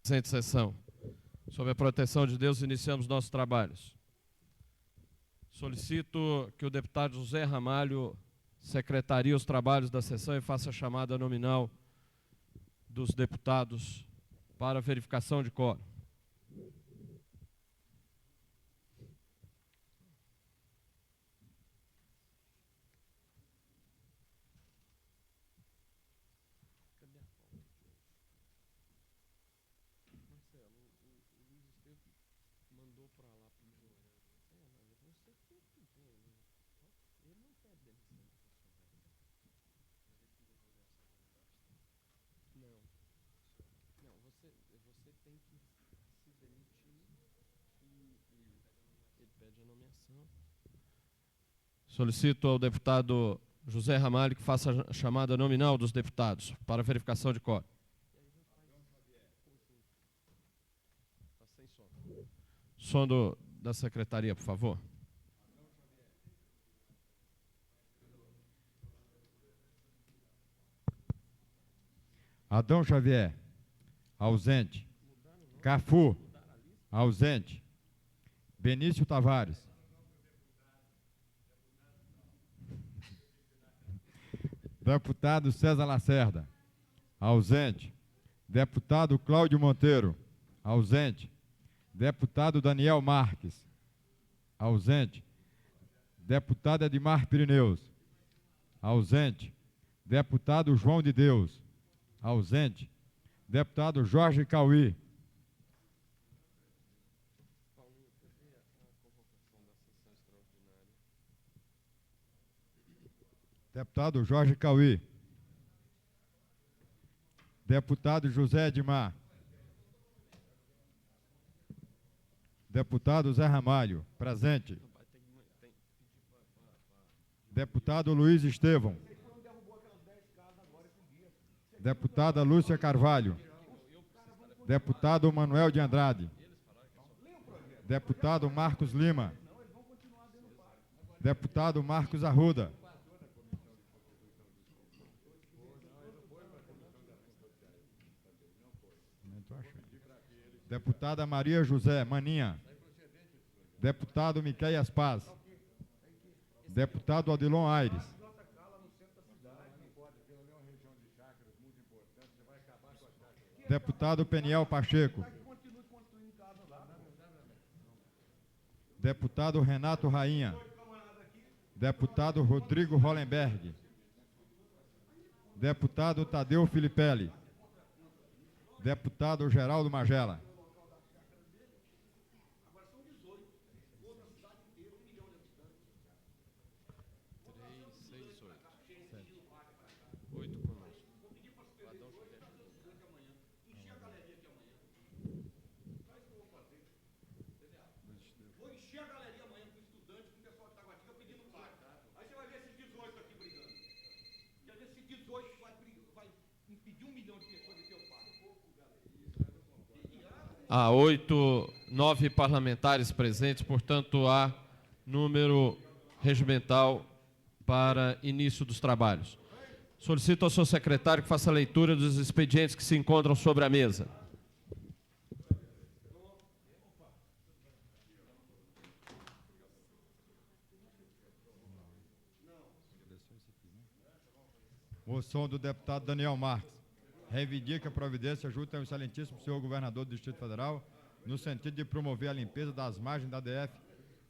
Presente sessão. Sob a proteção de Deus, iniciamos nossos trabalhos. Solicito que o deputado José Ramalho secretarie os trabalhos da sessão e faça a chamada nominal dos deputados para verificação de quórum. Você tem que se demitir e ele pede a nomeação. Solicito ao deputado José Ramalho que faça a chamada nominal dos deputados para verificação de quórum. Som da secretaria, por favor. Adão Xavier, ausente. Cafu, ausente. Benício Tavares. Deputado César Lacerda, ausente. Deputado Cláudio Monteiro, ausente. Deputado Daniel Marques, ausente. Deputado Edmar Pirineus, ausente. Deputado João de Deus, ausente. Deputado Jorge Cauí. Deputado Jorge Cauí. Deputado José Edmar. Deputado Zé Ramalho, presente. Deputado Luiz Estevão. Deputada Lúcia Carvalho. Deputado Manuel de Andrade. Deputado Marcos Lima. Deputado Marcos Arruda. Deputada Maria José Maninha. Deputado Miqueias Paz. Deputado Adilon Aires. Deputado Peniel Pacheco. Deputado Renato Rainha. Deputado Rodrigo Hollenberg. Deputado Tadeu Filipelli. Deputado Geraldo Magela. Há 9 parlamentares presentes, portanto, há número regimental para início dos trabalhos. Solicito ao senhor secretário que faça a leitura dos expedientes que se encontram sobre a mesa. Moção do deputado Daniel Marques. Reivindica a providência junto ao excelentíssimo senhor governador do Distrito Federal, no sentido de promover a limpeza das margens da DF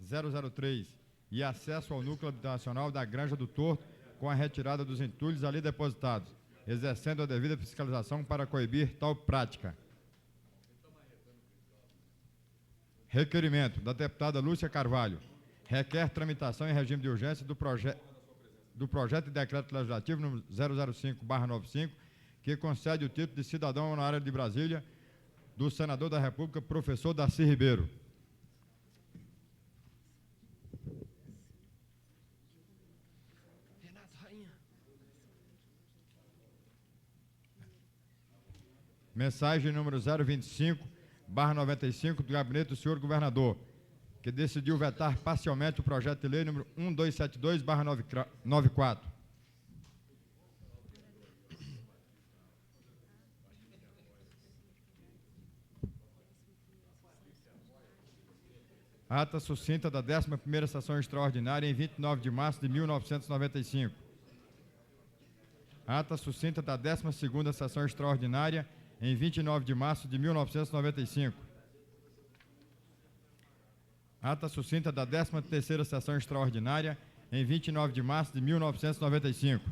003 e acesso ao núcleo habitacional da Granja do Torto com a retirada dos entulhos ali depositados, exercendo a devida fiscalização para coibir tal prática. Requerimento da deputada Lúcia Carvalho. Requer tramitação em regime de urgência do projeto de decreto legislativo número 005/95, que concede o título de cidadão honorário de Brasília do senador da República, professor Darcy Ribeiro. Mensagem número 025/95 do gabinete do senhor governador, que decidiu vetar parcialmente o projeto de lei número 1272/94. Ata sucinta da 11ª Sessão Extraordinária em 29 de março de 1995. Ata sucinta da 12ª Sessão Extraordinária em 29 de março de 1995. Ata sucinta da 13ª Sessão Extraordinária em 29 de março de 1995.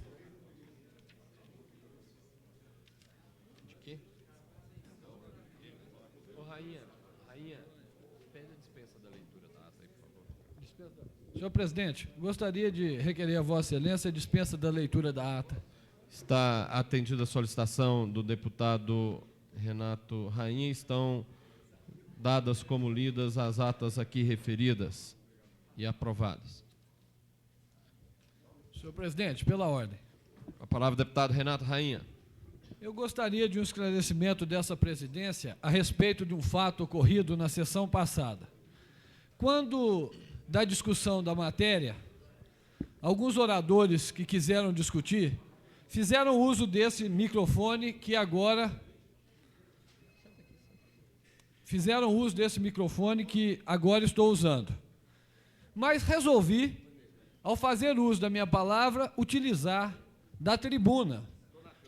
De quê? Ô, Rainha, pede a dispensa da leitura da ata aí, por favor. Senhor presidente, gostaria de requerer a Vossa Excelência a dispensa da leitura da ata. Está atendida a solicitação do deputado Renato Rainha. Estão dadas como lidas as atas aqui referidas e aprovadas. Senhor presidente, pela ordem. A palavra, deputado Renato Rainha. Eu gostaria de um esclarecimento dessa presidência a respeito de um fato ocorrido na sessão passada. Quando da discussão da matéria, alguns oradores que quiseram discutir fizeram uso desse microfone que agora estou usando. Mas resolvi, ao fazer uso da minha palavra, utilizar da tribuna,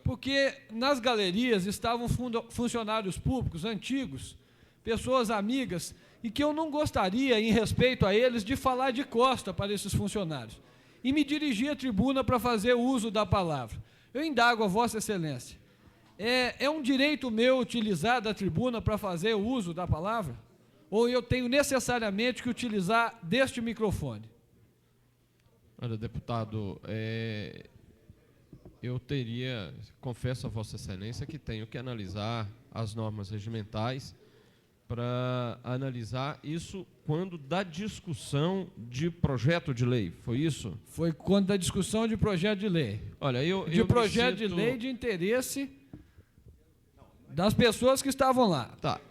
porque nas galerias estavam funcionários públicos antigos, pessoas amigas, e que eu não gostaria, em respeito a eles, de falar de costa para esses funcionários. E me dirigi à tribuna para fazer uso da palavra. Eu indago a Vossa Excelência, é um direito meu utilizar da tribuna para fazer o uso da palavra? Ou eu tenho necessariamente que utilizar deste microfone? Olha, deputado, eu confesso a Vossa Excelência que tenho que analisar as normas regimentais para analisar isso quando da discussão de projeto de lei, foi isso? Foi quando da discussão de projeto de lei. Olha, projeto de lei de interesse das pessoas que estavam lá. Tá.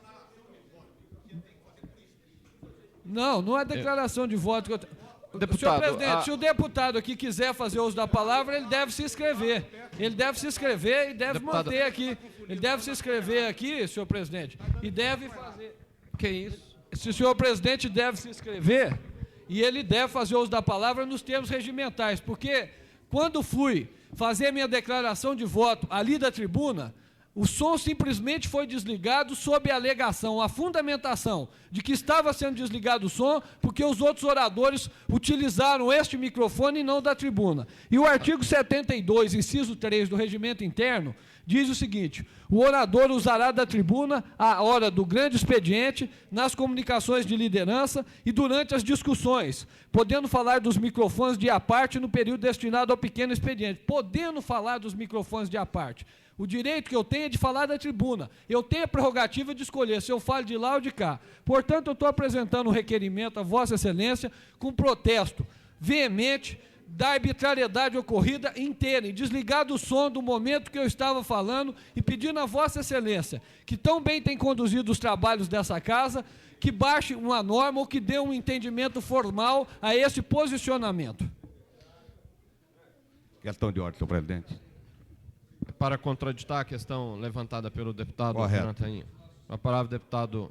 Não é declaração de voto que eu tenho. Deputado, senhor presidente, se o deputado aqui quiser fazer uso da palavra, ele deve se inscrever. Ele deve se inscrever e deve manter aqui. Ele deve se inscrever aqui, senhor presidente, e deve fazer. Que isso? Se o senhor presidente deve se inscrever e ele deve fazer uso da palavra nos termos regimentais, porque quando fui fazer minha declaração de voto ali da tribuna, o som simplesmente foi desligado sob a alegação, a fundamentação de que estava sendo desligado o som porque os outros oradores utilizaram este microfone e não da tribuna. E o artigo 72, inciso 3 do Regimento Interno, diz o seguinte: o orador usará da tribuna à hora do grande expediente, nas comunicações de liderança e durante as discussões, podendo falar dos microfones de à parte no período destinado ao pequeno expediente. Podendo falar dos microfones de à parte. O direito que eu tenho é de falar da tribuna. Eu tenho a prerrogativa de escolher se eu falo de lá ou de cá. Portanto, eu estou apresentando um requerimento à Vossa Excelência com protesto veemente da arbitrariedade ocorrida inteira, em desligado o som do momento que eu estava falando e pedindo a Vossa Excelência, que tão bem tem conduzido os trabalhos dessa casa, que baixe uma norma ou que dê um entendimento formal a esse posicionamento. Questão de ordem, senhor presidente. Para contraditar a questão levantada pelo deputado Renato Rainha. A palavra, deputado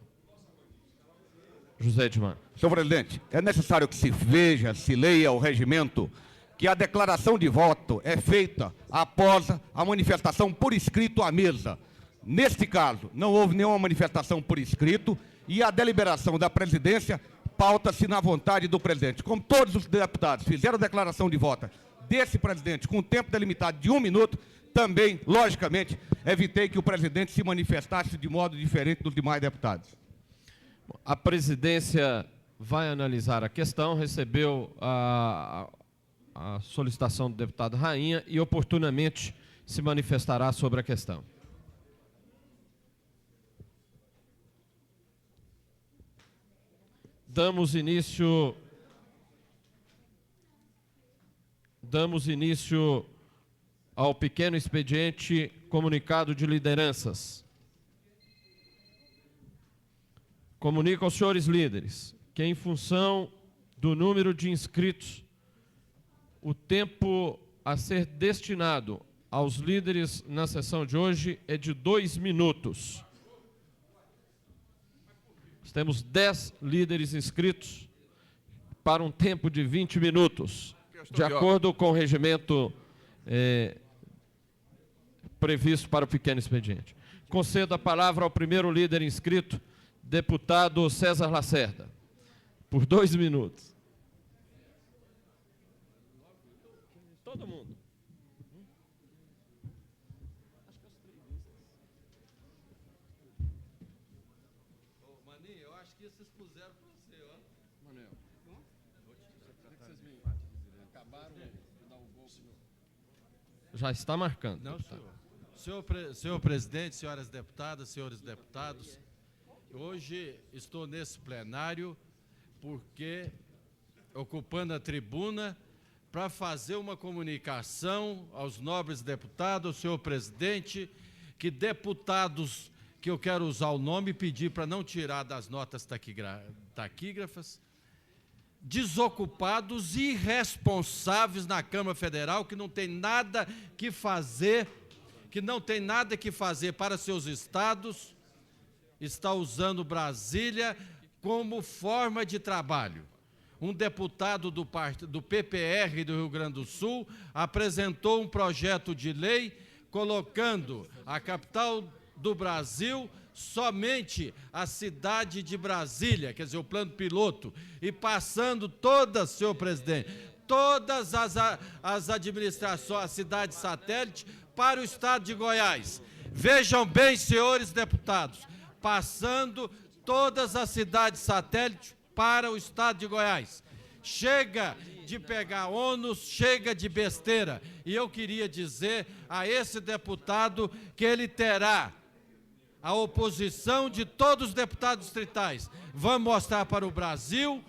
José Edmar. Senhor presidente, é necessário que se veja, se leia o regimento, que a declaração de voto é feita após a manifestação por escrito à mesa. Neste caso, não houve nenhuma manifestação por escrito e a deliberação da presidência pauta-se na vontade do presidente. Como todos os deputados fizeram a declaração de voto desse presidente com tempo delimitado de 1 minuto, também, logicamente, evitei que o presidente se manifestasse de modo diferente dos demais deputados. A presidência vai analisar a questão, recebeu a solicitação do deputado Rainha e oportunamente se manifestará sobre a questão. Damos início ao pequeno expediente comunicado de lideranças. Comunico aos senhores líderes que, em função do número de inscritos, o tempo a ser destinado aos líderes na sessão de hoje é de 2 minutos. Nós temos 10 líderes inscritos para um tempo de 20 minutos, de acordo com o regimento previsto para o pequeno expediente. Concedo a palavra ao primeiro líder inscrito, deputado César Lacerda, por 2 minutos. Todo mundo. Maninho, eu acho que vocês puseram para você, ó. Manuel. Acabaram de dar um gol. Já está marcando. Não, senhor presidente, senhoras deputadas, senhores deputados, hoje estou nesse plenário porque, ocupando a tribuna, para fazer uma comunicação aos nobres deputados, ao senhor presidente, que deputados, que eu quero usar o nome e pedir para não tirar das notas taquígrafas, desocupados e irresponsáveis na Câmara Federal, que não tem nada que fazer, para seus estados, está usando Brasília como forma de trabalho. Um deputado do PPR do Rio Grande do Sul apresentou um projeto de lei colocando a capital do Brasil somente a cidade de Brasília, quer dizer, o plano piloto, e passando todas, senhor presidente, todas as administrações, a cidade satélite, para o estado de Goiás. Vejam bem, senhores deputados, passando todas as cidades satélites para o estado de Goiás. Chega de pegar ônus, chega de besteira. E eu queria dizer a esse deputado que ele terá a oposição de todos os deputados distritais. Vamos mostrar para o Brasil,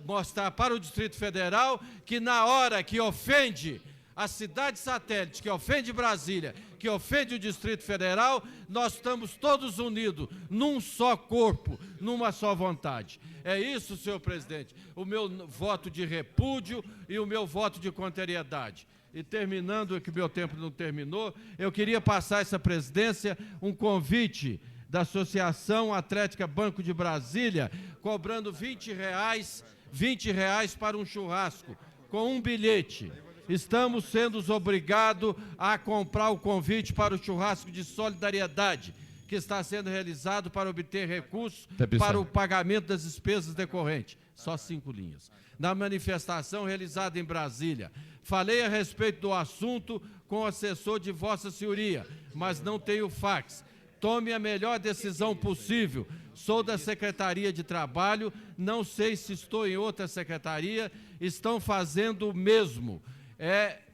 mostrar para o Distrito Federal, que na hora que ofende a cidade satélite, que ofende Brasília, que ofende o Distrito Federal, nós estamos todos unidos num só corpo, numa só vontade. É isso, senhor presidente, o meu voto de repúdio e o meu voto de contrariedade. E terminando, que meu tempo não terminou, eu queria passar essa presidência um convite da Associação Atlética Banco de Brasília, cobrando R$20 para um churrasco, com um bilhete. Estamos sendo obrigados a comprar o convite para o churrasco de solidariedade, que está sendo realizado para obter recursos para o pagamento das despesas decorrentes. Só 5 linhas. Na manifestação realizada em Brasília, falei a respeito do assunto com o assessor de Vossa Senhoria, mas não tenho fax. Tome a melhor decisão possível. Sou da Secretaria de Trabalho, não sei se estou em outra secretaria, estão fazendo o mesmo.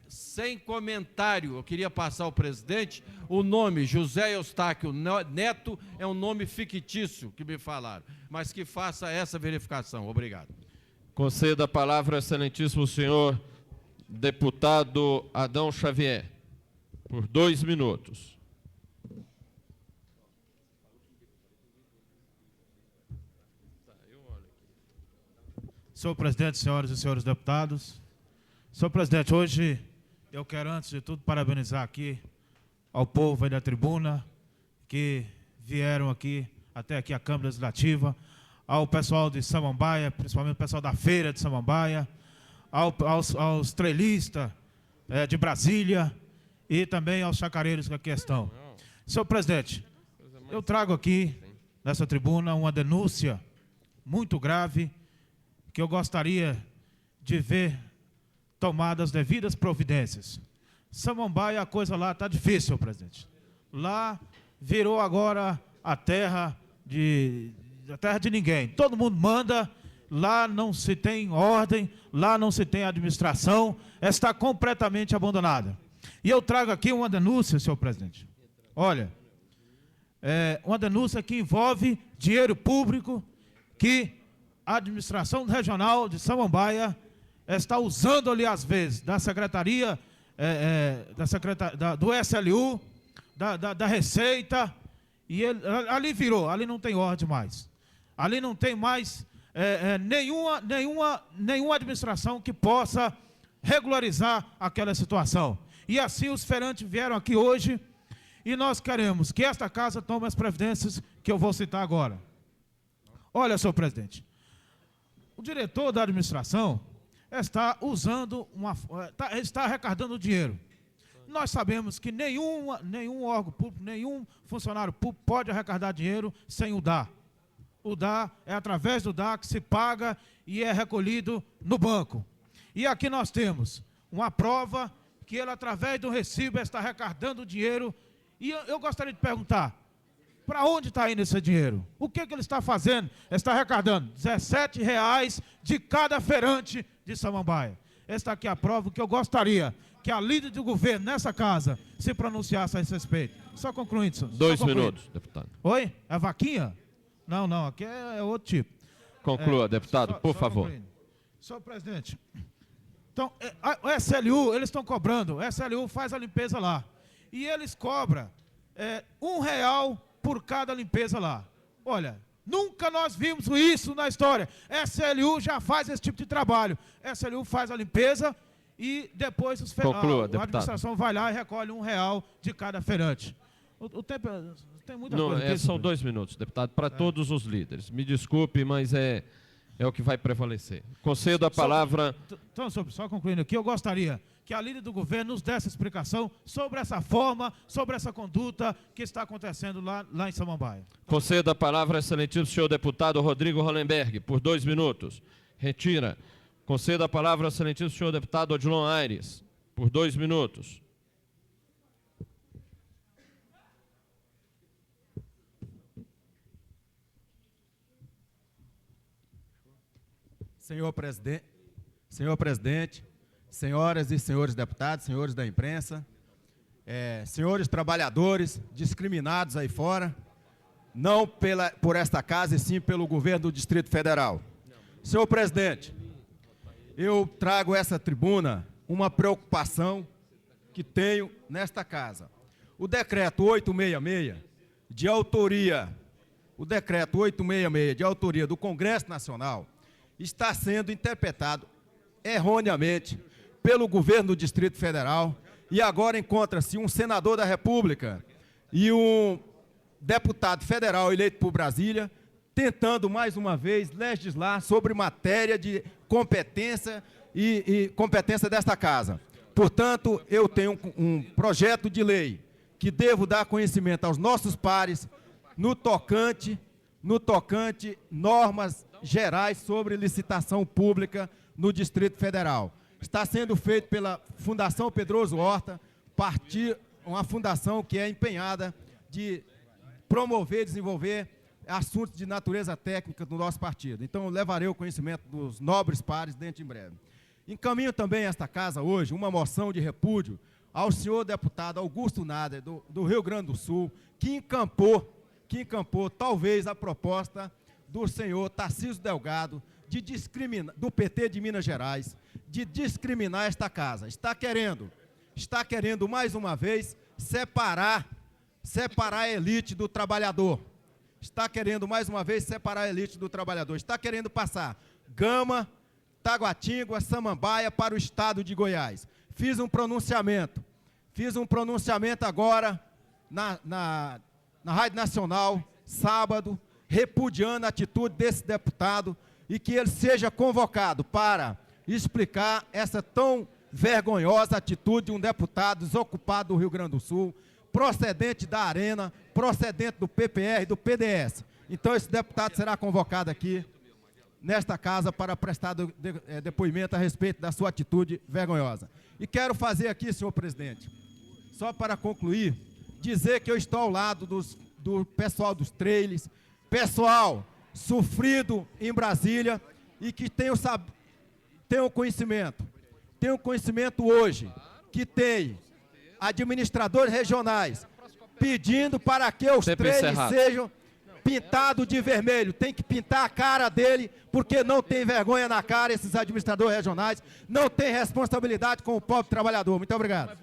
Sem comentário, eu queria passar ao presidente, o nome José Eustáquio Neto é um nome fictício que me falaram, mas que faça essa verificação. Obrigado. Concedo a palavra ao excelentíssimo senhor deputado Adão Xavier, por 2 minutos. Senhor presidente, senhoras e senhores deputados, senhor presidente, hoje eu quero, antes de tudo, parabenizar aqui ao povo aí da tribuna, que vieram aqui, até aqui a Câmara Legislativa, ao pessoal de Samambaia, principalmente o pessoal da Feira de Samambaia, aos trailistas de Brasília e também aos chacareiros que aqui estão. Senhor presidente, eu trago aqui, nessa tribuna, uma denúncia muito grave, que eu gostaria de ver tomadas devidas providências. Samambaia, a coisa lá está difícil, senhor presidente. Lá virou agora a terra de ninguém. Todo mundo manda, lá não se tem ordem, lá não se tem administração, está completamente abandonada. E eu trago aqui uma denúncia, senhor presidente. Olha, uma denúncia que envolve dinheiro público que a administração regional de Samambaia está usando ali, às vezes, da secretaria, do SLU, da Receita, e ali virou, ali não tem ordem mais. Ali não tem mais nenhuma administração que possa regularizar aquela situação. E assim os feirantes vieram aqui hoje, e nós queremos que esta casa tome as providências que eu vou citar agora. Olha, senhor presidente, o diretor da administração está está arrecadando dinheiro. Nós sabemos que nenhum órgão público, nenhum funcionário público pode arrecadar dinheiro sem o DAR. O DAR é através do DAR que se paga e é recolhido no banco. E aqui nós temos uma prova que ele, através do recibo, está arrecadando dinheiro. E eu gostaria de perguntar, para onde está indo esse dinheiro? O que ele está fazendo? Ele está arrecadando R$17 de cada feirante de Samambaia. Esta aqui é a prova que eu gostaria que a líder do governo nessa casa se pronunciasse a esse respeito. Só concluindo, senhor. 2 minutos, deputado. Oi? É vaquinha? Não, aqui é outro tipo. Conclua, deputado, por favor. Concluindo. Senhor presidente, então, o SLU, eles estão cobrando, o SLU faz a limpeza lá. E eles cobram R$1 por cada limpeza lá. Olha, nunca nós vimos isso na história. SLU já faz esse tipo de trabalho. SLU faz a limpeza e depois Conclua, a administração vai lá e recolhe R$1 de cada feirante. O tempo tem muita coisa aqui. São 2 minutos, deputado, para todos os líderes. Me desculpe, mas é o que vai prevalecer. Concedo a palavra... Então, só concluindo aqui, eu gostaria que a líder do governo nos desse explicação sobre essa forma, sobre essa conduta que está acontecendo lá em Samambaia. Concedo a palavra ao excelentíssimo senhor deputado Rodrigo Hollenberg, por 2 minutos. Retira. Concedo a palavra ao excelentíssimo senhor deputado Odilon Aires, por 2 minutos. Senhor presidente, senhoras e senhores deputados, senhores da imprensa, senhores trabalhadores discriminados aí fora, não por esta casa, e sim pelo governo do Distrito Federal. Senhor presidente, eu trago a essa tribuna uma preocupação que tenho nesta casa. O decreto 866, de autoria do Congresso Nacional, está sendo interpretado erroneamente pelo governo do Distrito Federal, e agora encontra-se um senador da República e um deputado federal eleito por Brasília tentando mais uma vez legislar sobre matéria de competência e competência desta casa. Portanto, eu tenho um projeto de lei que devo dar conhecimento aos nossos pares no tocante normas gerais sobre licitação pública no Distrito Federal. Está sendo feito pela Fundação Pedroso Horta, uma fundação que é empenhada de promover e desenvolver assuntos de natureza técnica do nosso partido. Então, eu levarei o conhecimento dos nobres pares dentro de breve. Encaminho também a esta casa hoje uma moção de repúdio ao senhor deputado Augusto Nader, do Rio Grande do Sul, que encampou talvez a proposta do senhor Tarcísio Delgado, do PT de Minas Gerais, de discriminar esta casa. Está querendo mais uma vez separar a elite do trabalhador. Está querendo passar Gama, Taguatinga, Samambaia para o estado de Goiás. Fiz um pronunciamento agora na Rádio Nacional, sábado, repudiando a atitude desse deputado e que ele seja convocado para explicar essa tão vergonhosa atitude de um deputado desocupado do Rio Grande do Sul, procedente da Arena, procedente do PPR e do PDS. Então, esse deputado será convocado aqui, nesta casa, para prestar depoimento a respeito da sua atitude vergonhosa. E quero fazer aqui, senhor presidente, só para concluir, dizer que eu estou ao lado do pessoal dos trailers, pessoal sofrido em Brasília e que tenho conhecimento hoje que tem administradores regionais pedindo para que os trailers sejam pintados de vermelho. Tem que pintar a cara dele, porque não tem vergonha na cara, esses administradores regionais, não tem responsabilidade com o pobre trabalhador. Muito obrigado.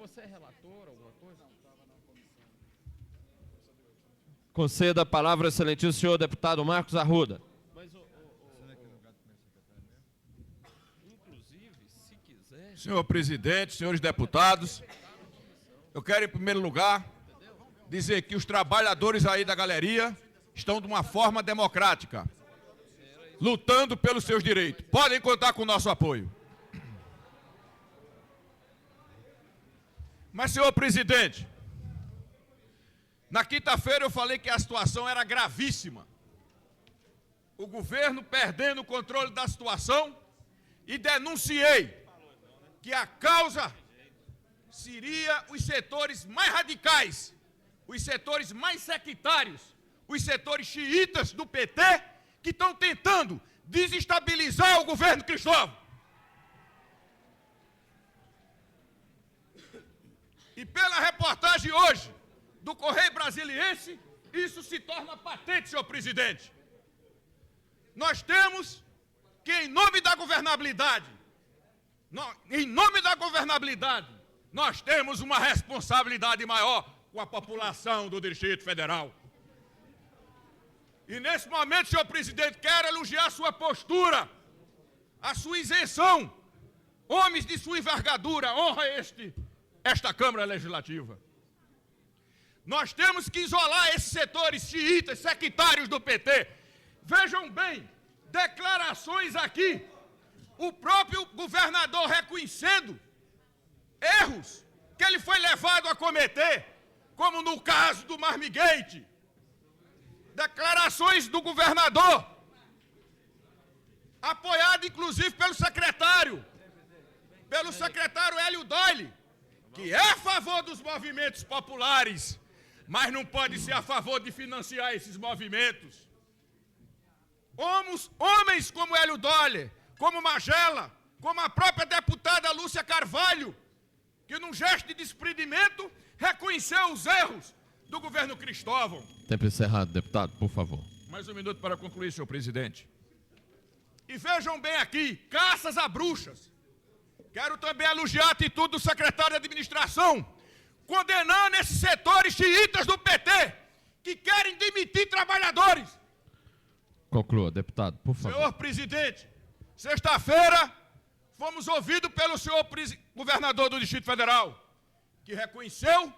Conceda a palavra ao excelentíssimo senhor deputado Marcos Arruda. Senhor presidente, senhores deputados, eu quero, em primeiro lugar, dizer que os trabalhadores aí da galeria estão de uma forma democrática. lutando pelos seus direitos. Podem contar com o nosso apoio. Mas, senhor presidente, na quinta-feira eu falei que a situação era gravíssima. O governo perdendo o controle da situação e denunciei que a causa seria os setores mais radicais, os setores mais sectários, os setores xiitas do PT que estão tentando desestabilizar o governo Cristóvão. E pela reportagem hoje do Correio Brasiliense, isso se torna patente, senhor presidente. Nós temos que, em nome da governabilidade, nós temos uma responsabilidade maior com a população do Distrito Federal. E nesse momento, senhor presidente, quero elogiar a sua postura, a sua isenção. Homens de sua envergadura, honra esta Câmara Legislativa. Nós temos que isolar esses setores xiitas, sectários do PT. Vejam bem, declarações aqui, o próprio governador reconhecendo erros que ele foi levado a cometer, como no caso do Marmigate. Declarações do governador, apoiado inclusive pelo secretário Hélio Doyle, que é a favor dos movimentos populares, mas não pode ser a favor de financiar esses movimentos. Homens como Hélio Doyle, como Magela, como a própria deputada Lúcia Carvalho, que num gesto de desprendimento reconheceu os erros do governo Cristóvão. Tempo encerrado, deputado, por favor. Mais um minuto para concluir, senhor presidente. E vejam bem aqui, caças a bruxas. Quero também elogiar a atitude do secretário de administração, condenando esses setores xiitas do PT, que querem demitir trabalhadores. Conclua, deputado, por favor. Senhor presidente, sexta-feira fomos ouvidos pelo senhor governador do Distrito Federal, que reconheceu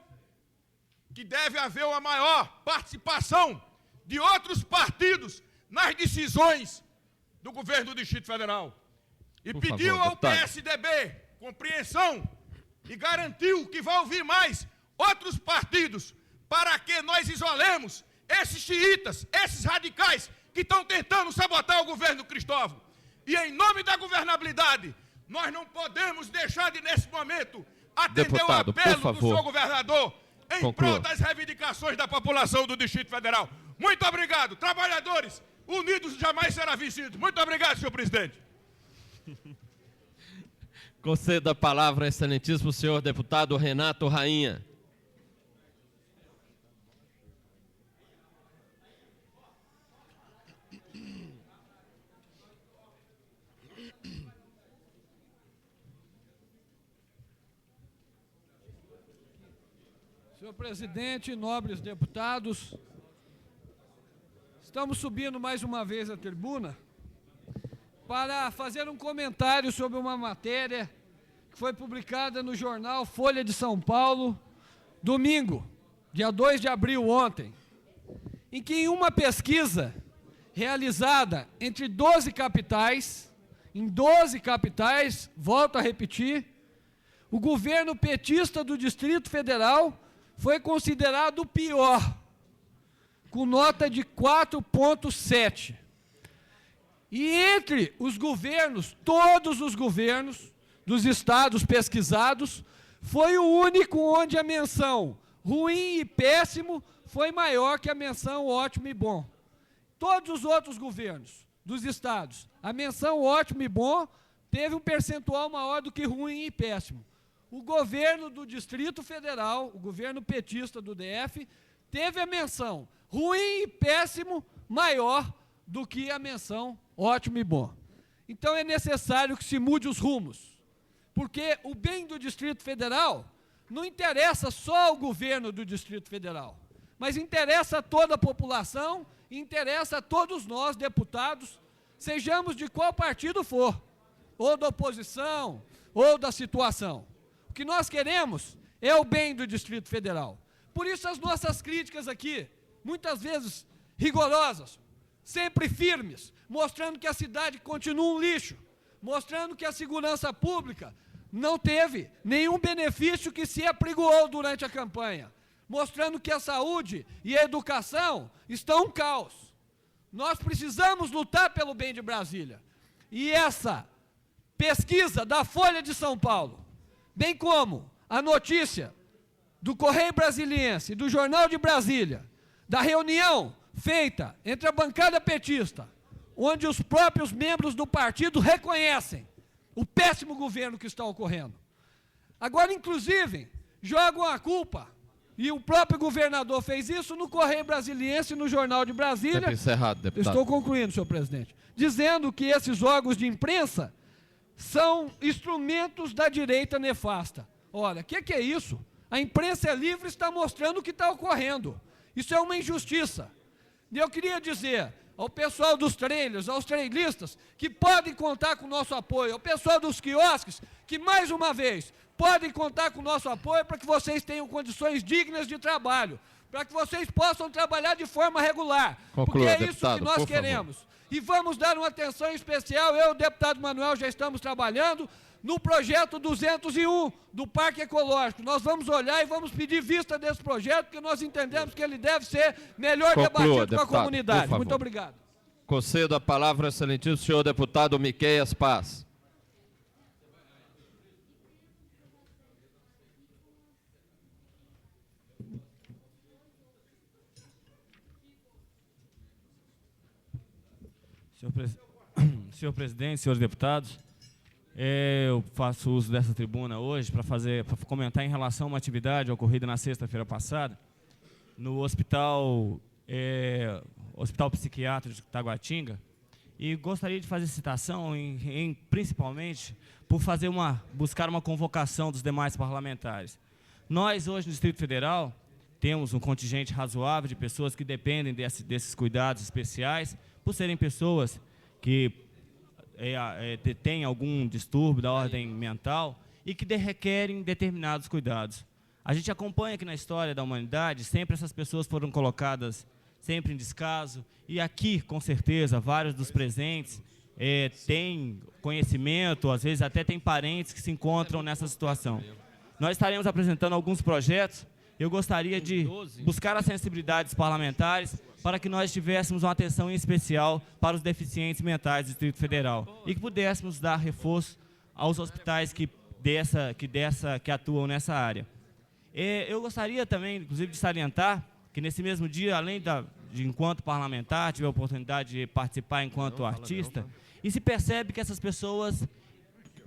que deve haver uma maior participação de outros partidos nas decisões do governo do Distrito Federal. E pediu ao PSDB compreensão e garantiu que vai ouvir mais outros partidos para que nós isolemos esses xiitas, esses radicais que estão tentando sabotar o governo Cristóvão. E em nome da governabilidade, nós não podemos deixar de, nesse momento, atender o apelo do senhor governador em prol das reivindicações da população do Distrito Federal. Muito obrigado. Trabalhadores, unidos jamais serão vencidos. Muito obrigado, senhor presidente. Conceda a palavra ao excelentíssimo senhor deputado Renato Rainha. Senhor presidente, nobres deputados, estamos subindo mais uma vez à tribuna para fazer um comentário sobre uma matéria que foi publicada no jornal Folha de São Paulo, domingo, dia 2 de abril, ontem, em que em uma pesquisa realizada entre 12 capitais, volto a repetir, o governo petista do Distrito Federal foi considerado o pior, com nota de 4,7. E entre os governos, todos os governos dos estados pesquisados, foi o único onde a menção ruim e péssimo foi maior que a menção ótimo e bom. Todos os outros governos dos estados, a menção ótimo e bom teve um percentual maior do que ruim e péssimo. O governo do Distrito Federal, o governo petista do DF, teve a menção ruim e péssimo maior do que a menção ótimo e bom. Então é necessário que se mude os rumos, porque o bem do Distrito Federal não interessa só ao governo do Distrito Federal, mas interessa a toda a população, interessa a todos nós, deputados, sejamos de qual partido for, ou da oposição, ou da situação. O que nós queremos é o bem do Distrito Federal. Por isso as nossas críticas aqui, muitas vezes rigorosas, sempre firmes, mostrando que a cidade continua um lixo, mostrando que a segurança pública não teve nenhum benefício que se apregoou durante a campanha, mostrando que a saúde e a educação estão um caos. Nós precisamos lutar pelo bem de Brasília. E essa pesquisa da Folha de São Paulo, bem como a notícia do Correio Brasiliense, do Jornal de Brasília, da reunião feita entre a bancada petista, onde os próprios membros do partido reconhecem o péssimo governo que está ocorrendo. Agora, inclusive, jogam a culpa, e o próprio governador fez isso no Correio Brasiliense e no Jornal de Brasília. Tempo encerrado, deputado. Estou concluindo, senhor presidente. Dizendo que esses órgãos de imprensa são instrumentos da direita nefasta. Olha, o que é isso? A imprensa é livre, está mostrando o que está ocorrendo. Isso é uma injustiça. E eu queria dizer ao pessoal dos trailers, aos trailistas, que podem contar com o nosso apoio, ao pessoal dos quiosques, que mais uma vez podem contar com o nosso apoio para que vocês tenham condições dignas de trabalho, para que vocês possam trabalhar de forma regular. Conclua, porque é isso deputado, que nós por queremos. favor. E vamos dar uma atenção especial, eu e o deputado Manuel já estamos trabalhando no projeto 201 do Parque Ecológico. Nós vamos olhar e vamos pedir vista desse projeto, porque nós entendemos que ele deve ser melhor Conclua, debatido com a deputado, comunidade. por favor. Muito obrigado. Concedo a palavra ao excelentíssimo senhor deputado Miqueias Paz. Senhor presidente, senhores deputados, eu faço uso dessa tribuna hoje para comentar em relação a uma atividade ocorrida na sexta-feira passada no hospital psiquiátrico de Taguatinga, e gostaria de fazer citação principalmente por buscar uma convocação dos demais parlamentares. Nós hoje no Distrito Federal temos um contingente razoável de pessoas que dependem desses cuidados especiais, por serem pessoas que têm algum distúrbio da ordem mental e que requerem determinados cuidados. A gente acompanha que na história da humanidade, sempre essas pessoas foram colocadas sempre em descaso, e aqui, com certeza, vários dos presentes têm conhecimento, às vezes até têm parentes que se encontram nessa situação. Nós estaremos apresentando alguns projetos. Eu gostaria de buscar as sensibilidades parlamentares para que nós tivéssemos uma atenção em especial para os deficientes mentais do Distrito Federal e que pudéssemos dar reforço aos hospitais que atuam nessa área. Eu gostaria também, inclusive, de salientar que nesse mesmo dia, além de enquanto parlamentar, tive a oportunidade de participar enquanto artista, e se percebe que essas pessoas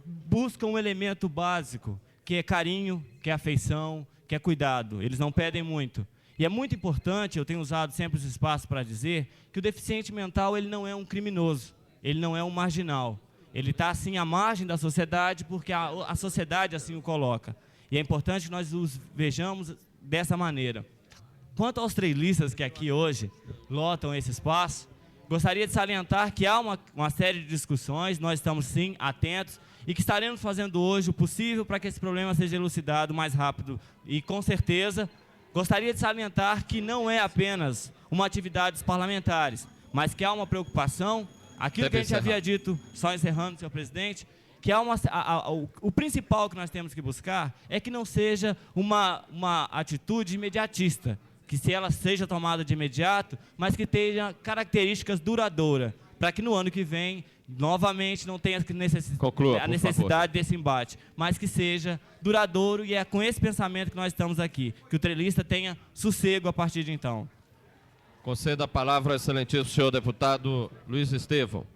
buscam um elemento básico, que é carinho, que é afeição, que é cuidado. Eles não pedem muito. E é muito importante, eu tenho usado sempre esse espaço para dizer, que o deficiente mental ele não é um criminoso, ele não é um marginal. Ele está, assim, à margem da sociedade, porque a sociedade assim o coloca. E é importante que nós os vejamos dessa maneira. Quanto aos trailistas que aqui hoje lotam esse espaço, gostaria de salientar que há uma série de discussões, nós estamos, sim, atentos, e que estaremos fazendo hoje o possível para que esse problema seja elucidado mais rápido. E, com certeza, gostaria de salientar que não é apenas uma atividade dos parlamentares, mas que há uma preocupação, aquilo que a gente havia dito, só encerrando, senhor presidente, que há o principal que nós temos que buscar é que não seja uma atitude imediatista, que se ela seja tomada de imediato, mas que tenha características duradouras, para que no ano que vem, novamente, não tenha a necessidade desse embate, mas que seja duradouro, e é com esse pensamento que nós estamos aqui, que o trailista tenha sossego a partir de então. Concedo a palavra ao excelentíssimo senhor deputado Luiz Estevão.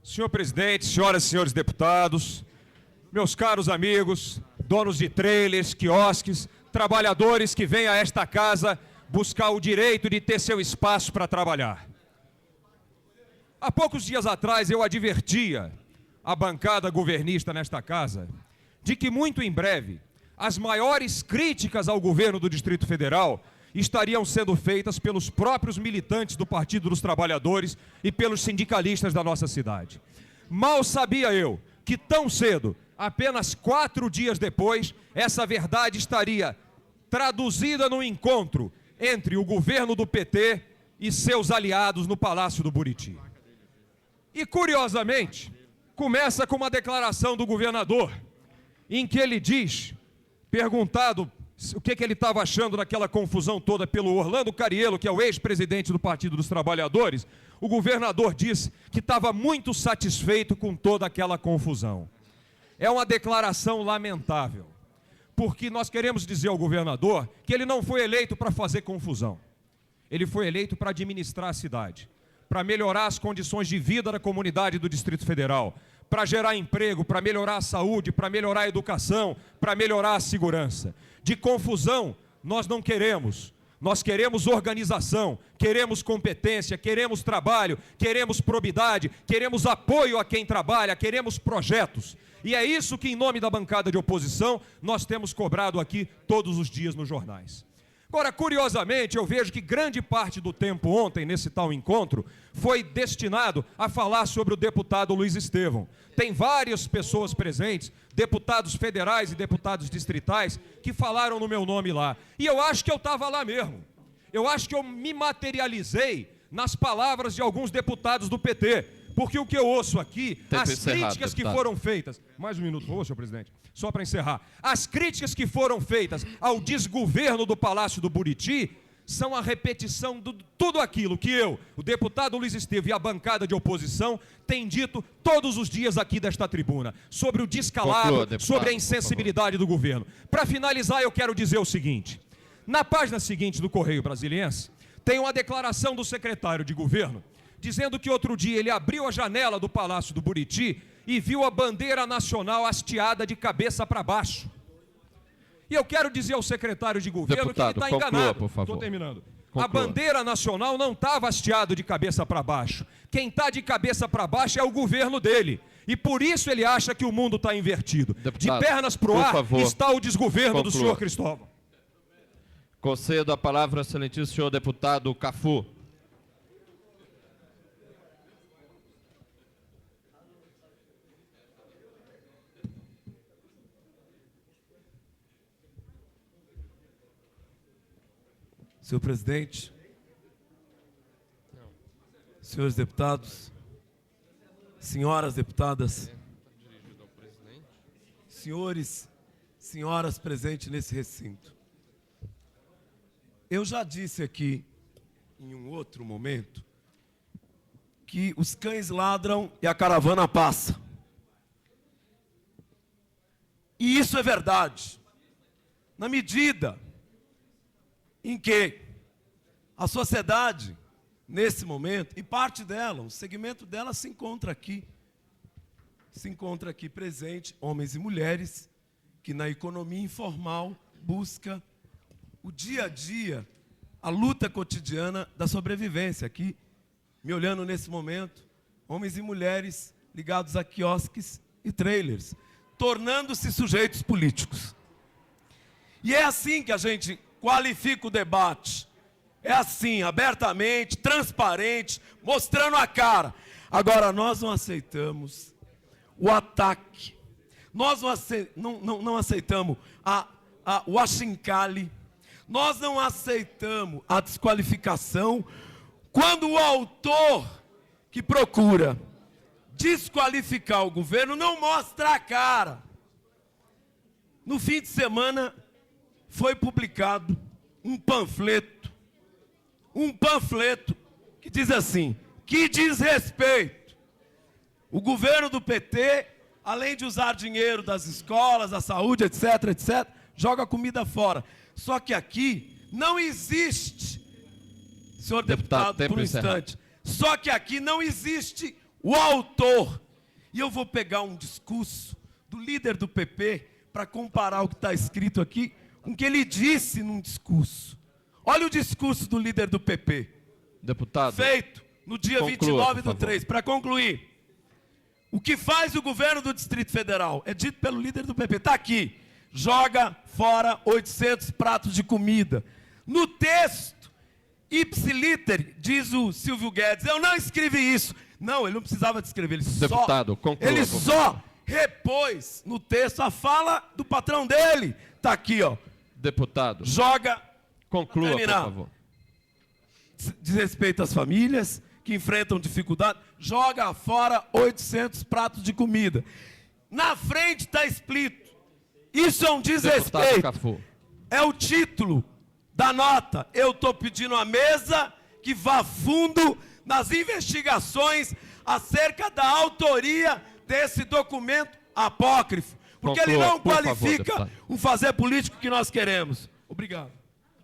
Senhor presidente, senhoras e senhores deputados, meus caros amigos, donos de trailers, quiosques, trabalhadores que vêm a esta casa buscar o direito de ter seu espaço para trabalhar. Há poucos dias atrás eu advertia a bancada governista nesta casa de que muito em breve as maiores críticas ao governo do Distrito Federal estariam sendo feitas pelos próprios militantes do Partido dos Trabalhadores e pelos sindicalistas da nossa cidade. Mal sabia eu que tão cedo, apenas 4 dias depois, essa verdade estaria traduzida no encontro entre o governo do PT e seus aliados no Palácio do Buriti. E, curiosamente, começa com uma declaração do governador, em que ele diz, perguntado o que ele estava achando daquela confusão toda pelo Orlando Cariello, que é o ex-presidente do Partido dos Trabalhadores, o governador disse que estava muito satisfeito com toda aquela confusão. É uma declaração lamentável, porque nós queremos dizer ao governador que ele não foi eleito para fazer confusão. Ele foi eleito para administrar a cidade, para melhorar as condições de vida da comunidade do Distrito Federal, para gerar emprego, para melhorar a saúde, para melhorar a educação, para melhorar a segurança. De confusão, nós não queremos. Nós queremos organização, queremos competência, queremos trabalho, queremos probidade, queremos apoio a quem trabalha, queremos projetos. E é isso que, em nome da bancada de oposição, nós temos cobrado aqui todos os dias nos jornais. Agora, curiosamente, eu vejo que grande parte do tempo ontem, nesse tal encontro, foi destinado a falar sobre o deputado Luiz Estevão. Tem várias pessoas presentes, deputados federais e deputados distritais, que falaram no meu nome lá. E eu acho que eu estava lá mesmo. Eu acho que eu me materializei nas palavras de alguns deputados do PT. Porque o que eu ouço aqui, as críticas que foram feitas... Mais um minuto, por favor, senhor presidente. Só para encerrar. As críticas que foram feitas ao desgoverno do Palácio do Buriti são a repetição de tudo aquilo que eu, o deputado Luiz Estevão e a bancada de oposição têm dito todos os dias aqui desta tribuna, sobre o descalabro, sobre a insensibilidade do governo. Para finalizar, eu quero dizer o seguinte. Na página seguinte do Correio Brasiliense, tem uma declaração do secretário de governo, dizendo que outro dia ele abriu a janela do Palácio do Buriti e viu a bandeira nacional hasteada de cabeça para baixo. E eu quero dizer ao secretário de governo, deputado, que ele está enganado. Por favor. Estou terminando. Conclua. A bandeira nacional não estava hasteada de cabeça para baixo. Quem está de cabeça para baixo é o governo dele. E por isso ele acha que o mundo está invertido. Deputado, de pernas para o ar está o desgoverno do senhor Cristóvão. Concedo a palavra ao excelentíssimo senhor deputado Cafu. Senhor presidente, senhores deputados, senhoras deputadas, senhores, senhoras presentes nesse recinto. Eu já disse aqui, em um outro momento, que os cães ladram e a caravana passa. E isso é verdade, na medida em que a sociedade, nesse momento, e parte dela, um segmento dela se encontra aqui presente, homens e mulheres, que na economia informal busca o dia a dia, a luta cotidiana da sobrevivência. Aqui, me olhando nesse momento, homens e mulheres ligados a quiosques e trailers, tornando-se sujeitos políticos. E é assim que a gente qualifica o debate. É assim, abertamente, transparente, mostrando a cara. Agora, nós não aceitamos o ataque. Nós não aceitamos o achincalhe. Nós não aceitamos a desqualificação quando o autor que procura desqualificar o governo não mostra a cara. No fim de semana, foi publicado um panfleto que diz assim: que desrespeito. O governo do PT, além de usar dinheiro das escolas, da saúde, etc., joga comida fora. Só que aqui não existe, senhor deputado, por um instante, só que aqui não existe o autor. E eu vou pegar um discurso do líder do PP para comparar o que está escrito aqui com o que ele disse num discurso. Olha o discurso do líder do PP. Deputado. Feito no dia 29/3. Para concluir, o que faz o governo do Distrito Federal é dito pelo líder do PP. Está aqui. Joga fora 800 pratos de comida. No texto, ipsiliter, diz o Silvio Guedes, eu não escrevi isso. Não, ele não precisava de escrever, Deputado, conclua, ele só repôs no texto a fala do patrão dele. Está aqui, ó. Deputado, Joga, conclua, por favor. diz respeito às famílias que enfrentam dificuldade, joga fora 800 pratos de comida. Na frente está explícito. Isso é um desrespeito. Cafu. É o título da nota. Eu estou pedindo à mesa que vá fundo nas investigações acerca da autoria desse documento apócrifo. Porque ele não qualifica o fazer político que nós queremos. Obrigado.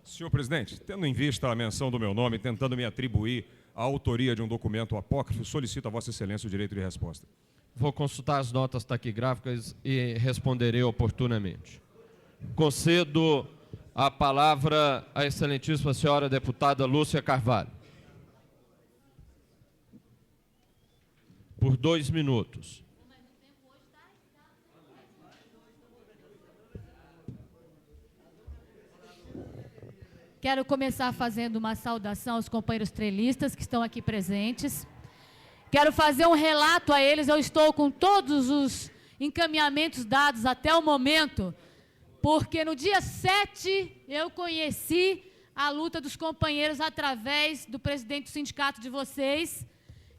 Senhor presidente, tendo em vista a menção do meu nome, tentando me atribuir a autoria de um documento apócrifo, solicito a Vossa Excelência o direito de resposta. Vou consultar as notas taquigráficas e responderei oportunamente. Concedo a palavra à excelentíssima senhora deputada Lúcia Carvalho. Por 2 minutos. Quero começar fazendo uma saudação aos companheiros trelistas que estão aqui presentes. Quero fazer um relato a eles, eu estou com todos os encaminhamentos dados até o momento, porque no dia 7 eu conheci a luta dos companheiros através do presidente do sindicato de vocês,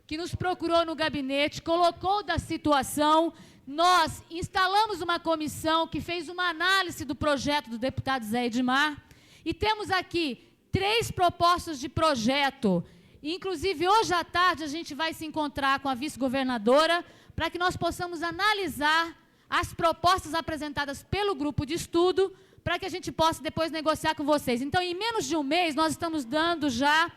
que nos procurou no gabinete, colocou da situação. Nós instalamos uma comissão que fez uma análise do projeto do deputado Zé Edmar, e temos aqui 3 propostas de projeto. Inclusive, hoje à tarde, a gente vai se encontrar com a vice-governadora para que nós possamos analisar as propostas apresentadas pelo grupo de estudo, para que a gente possa depois negociar com vocês. Então, em menos de um mês, nós estamos dando já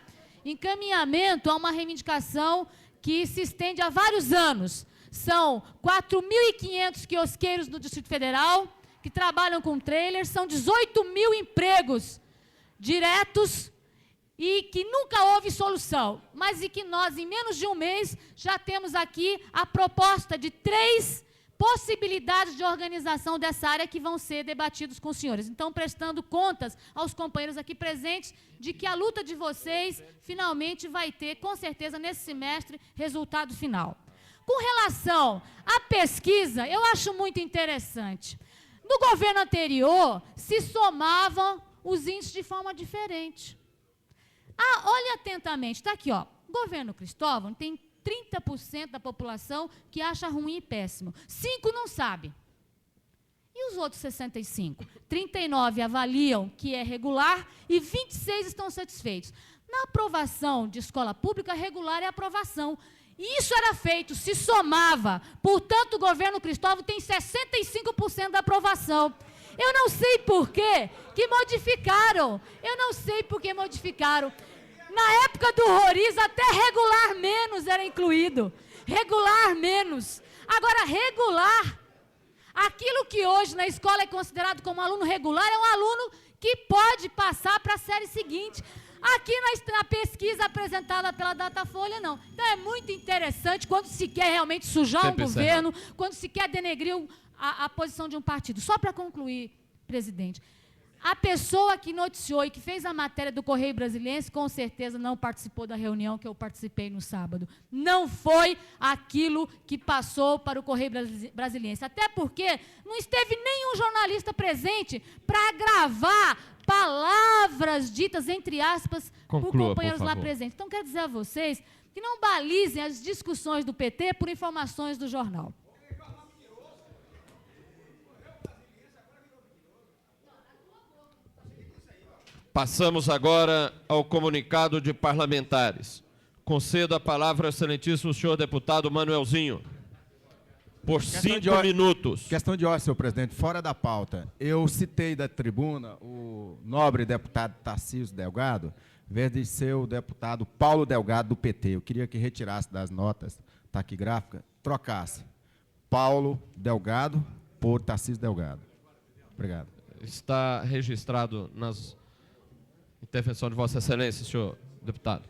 encaminhamento a uma reivindicação que se estende há vários anos. São 4.500 quiosqueiros no Distrito Federal que trabalham com trailers, são 18.000 empregos diretos e que nunca houve solução, mas e que nós, em menos de um mês, já temos aqui a proposta de 3 possibilidades de organização dessa área que vão ser debatidos com os senhores. Então, prestando contas aos companheiros aqui presentes de que a luta de vocês finalmente vai ter, com certeza, nesse semestre, resultado final. Com relação à pesquisa, eu acho muito interessante. No governo anterior, se somavam os índices de forma diferente. Olhe atentamente, está aqui, ó. Governo Cristóvão tem 30% da população que acha ruim e péssimo. 5 não sabe. E os outros 65? 39 avaliam que é regular e 26 estão satisfeitos. Na aprovação de escola pública, regular é aprovação. Isso era feito, se somava. Portanto, o governo Cristóvão tem 65% da aprovação. Eu não sei por quê que modificaram. Eu não sei por que modificaram. Na época do Roriz, até regular menos era incluído. Regular menos. Agora, regular, aquilo que hoje na escola é considerado como aluno regular, é um aluno que pode passar para a série seguinte. Aqui na pesquisa apresentada pela Datafolha, não. Então, é muito interessante quando se quer realmente sujar um governo, quando se quer denegrir a posição de um partido. Só para concluir, presidente, a pessoa que noticiou e que fez a matéria do Correio Brasiliense, com certeza não participou da reunião que eu participei no sábado. Não foi aquilo que passou para o Correio Brasiliense. Até porque não esteve nenhum jornalista presente para gravar palavras ditas, entre aspas, por companheiros lá presentes. Então, quero dizer a vocês que não balizem as discussões do PT por informações do jornal. Passamos agora ao comunicado de parlamentares. Concedo a palavra ao excelentíssimo senhor deputado Manuelzinho. Por 5 minutos. Questão de ordem, senhor presidente, fora da pauta. Eu citei da tribuna o nobre deputado Tarcísio Delgado, em vez de ser o deputado Paulo Delgado, do PT. Eu queria que retirasse das notas taquigráficas, trocasse Paulo Delgado por Tarcísio Delgado. Obrigado. Está registrado nas intervenções de Vossa Excelência, senhor deputado.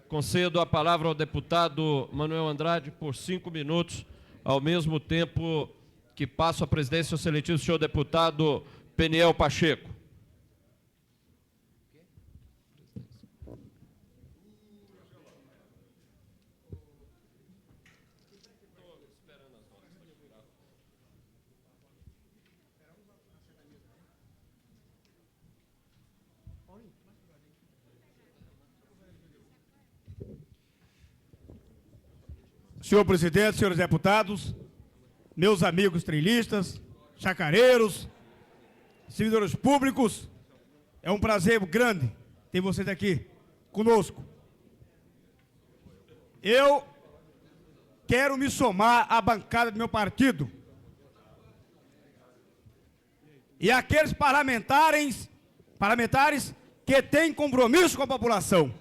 Concedo a palavra ao deputado Manuel Andrade por 5 minutos, ao mesmo tempo que passo a presidência ao excelentíssimo senhor deputado Peniel Pacheco. Senhor presidente, senhores deputados, meus amigos trilhistas, chacareiros, servidores públicos, é um prazer grande ter vocês aqui conosco. Eu quero me somar à bancada do meu partido e aqueles parlamentares que têm compromisso com a população.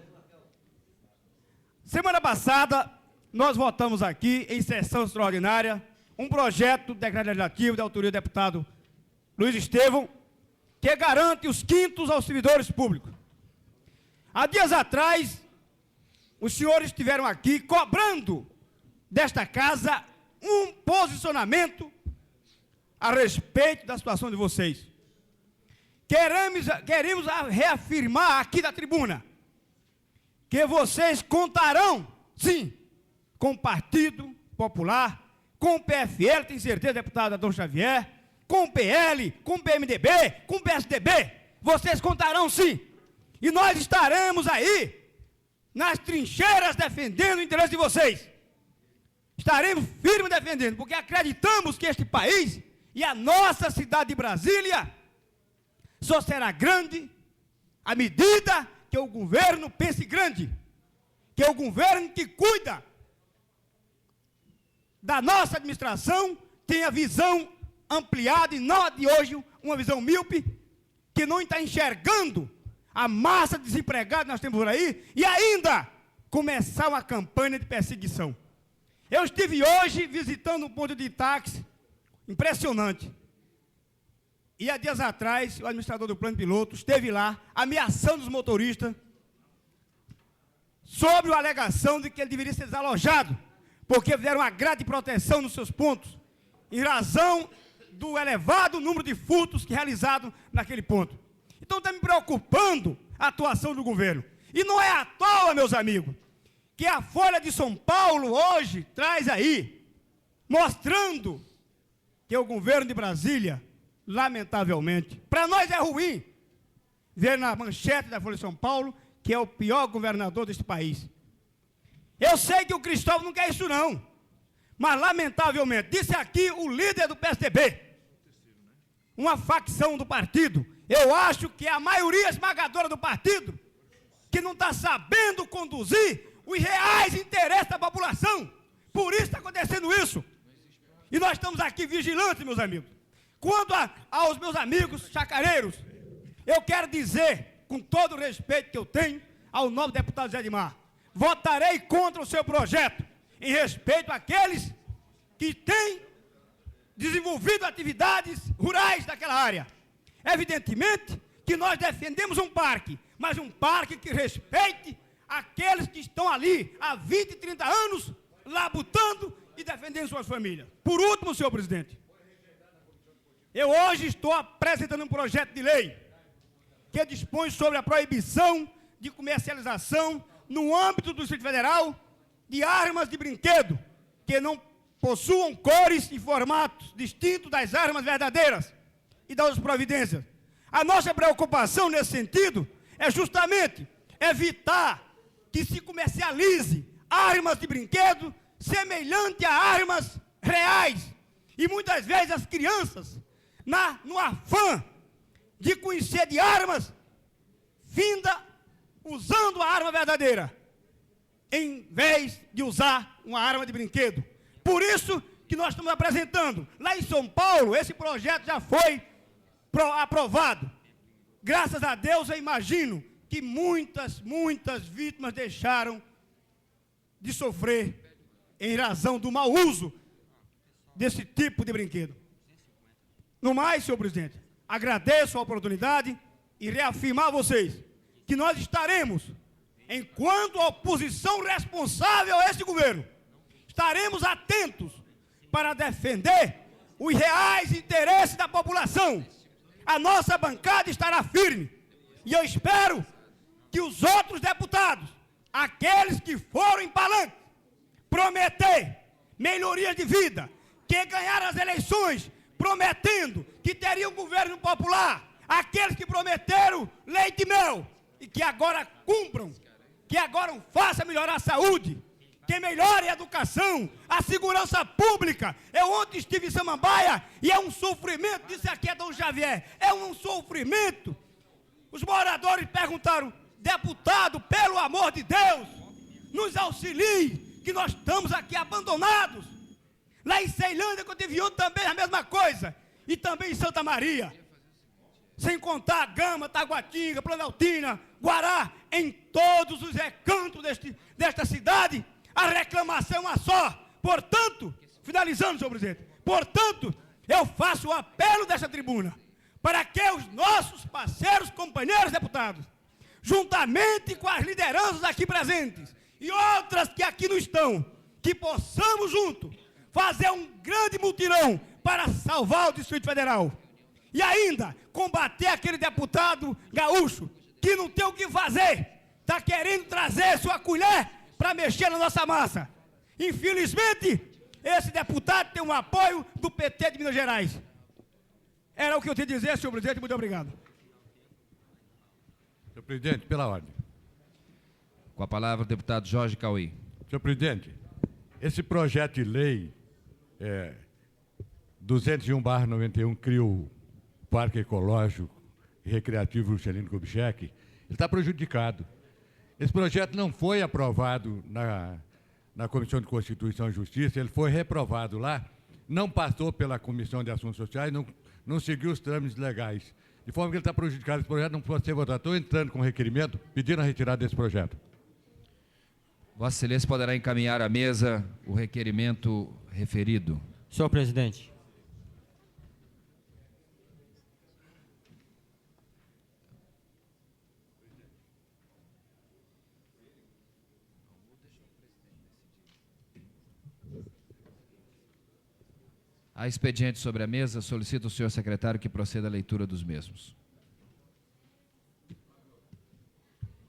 Semana passada, nós votamos aqui, em sessão extraordinária, um projeto de decreto legislativo da autoria do deputado Luiz Estevão, que garante os quintos aos servidores públicos. Há dias atrás, os senhores estiveram aqui cobrando desta casa um posicionamento a respeito da situação de vocês. Queremos reafirmar aqui da tribuna que vocês contarão, sim, com o Partido Popular, com o PFL, tenho certeza, deputado Adão Xavier, com o PL, com o PMDB, com o PSDB. Vocês contarão, sim. E nós estaremos aí, nas trincheiras, defendendo o interesse de vocês. Estaremos firmes defendendo, porque acreditamos que este país e a nossa cidade de Brasília só será grande à medida que o governo pense grande, que é o governo que cuida da nossa administração tenha visão ampliada e não a de hoje, uma visão míope, que não está enxergando a massa de desempregados que nós temos por aí e ainda começar uma campanha de perseguição. Eu estive hoje visitando um ponto de táxi impressionante. E há dias atrás, o administrador do plano piloto esteve lá ameaçando os motoristas sobre a alegação de que ele deveria ser desalojado, porque fizeram uma grade de proteção nos seus pontos, em razão do elevado número de furtos que realizados naquele ponto. Então está me preocupando a atuação do governo. E não é à toa, meus amigos, que a Folha de São Paulo hoje traz aí, mostrando que o governo de Brasília, lamentavelmente, para nós é ruim ver na manchete da Folha de São Paulo que é o pior governador deste país. Eu sei que o Cristóvão não quer isso não, mas lamentavelmente, disse aqui o líder do PSDB, uma facção do partido, eu acho que é a maioria esmagadora do partido, que não está sabendo conduzir os reais interesses da população, por isso está acontecendo isso. E nós estamos aqui vigilantes, meus amigos. Quanto aos meus amigos chacareiros, eu quero dizer, com todo o respeito que eu tenho ao novo deputado Zé Edmar, votarei contra o seu projeto, em respeito àqueles que têm desenvolvido atividades rurais daquela área. Evidentemente que nós defendemos um parque, mas um parque que respeite aqueles que estão ali há 20, 30 anos, labutando e defendendo suas famílias. Por último, senhor presidente, eu hoje estou apresentando um projeto de lei que dispõe sobre a proibição de comercialização no âmbito do Distrito Federal de armas de brinquedo que não possuam cores e formatos distintos das armas verdadeiras e das providências. A nossa preocupação nesse sentido é justamente evitar que se comercialize armas de brinquedo semelhante a armas reais. E muitas vezes as crianças, no afã de conhecer de armas, finda usando a arma verdadeira, em vez de usar uma arma de brinquedo. Por isso que nós estamos apresentando. Lá em São Paulo, esse projeto já foi aprovado. Graças a Deus, eu imagino que muitas vítimas deixaram de sofrer em razão do mau uso desse tipo de brinquedo. No mais, senhor presidente, agradeço a oportunidade e reafirmar a vocês que nós estaremos, enquanto oposição responsável a esse governo, estaremos atentos para defender os reais interesses da população. A nossa bancada estará firme e eu espero que os outros deputados, aqueles que foram em palanque, prometer melhorias de vida, que ganharam as eleições prometendo que teria um governo popular, aqueles que prometeram prometeram leite e mel, e que agora cumpram, que agora façam melhorar a saúde, que melhore a educação, a segurança pública. Eu ontem estive em Samambaia e é um sofrimento, disse aqui a Dom Xavier, é um sofrimento. Os moradores perguntaram, deputado, pelo amor de Deus, nos auxilie, que nós estamos aqui abandonados. Lá em Ceilândia, que eu tive ontem também a mesma coisa, e também em Santa Maria. Sem contar Gama, Taguatinga, Planaltina, Guará, em todos os recantos desta cidade, a reclamação é uma só. Portanto, finalizando, senhor presidente, portanto, eu faço o apelo desta tribuna para que os nossos parceiros, companheiros deputados, juntamente com as lideranças aqui presentes e outras que aqui não estão, que possamos juntos fazer um grande mutirão para salvar o Distrito Federal. E ainda combater aquele deputado gaúcho que não tem o que fazer, está querendo trazer sua colher para mexer na nossa massa. Infelizmente, esse deputado tem um apoio do PT de Minas Gerais. Era o que eu tinha a dizer, senhor presidente, muito obrigado. Senhor presidente, pela ordem. Com a palavra, o deputado Jorge Cauí. Senhor presidente, esse projeto de lei 201/91 cria o Parque Ecológico e Recreativo Juscelino Kubitschek, ele está prejudicado. Esse projeto não foi aprovado na Comissão de Constituição e Justiça, ele foi reprovado lá, não passou pela Comissão de Assuntos Sociais, não seguiu os trâmites legais. De forma que ele está prejudicado, esse projeto não pode ser votado. Estou entrando com requerimento, pedindo a retirada desse projeto. Vossa Excelência poderá encaminhar à mesa o requerimento referido. Senhor presidente. Há expediente sobre a mesa, solicito ao senhor secretário que proceda à leitura dos mesmos.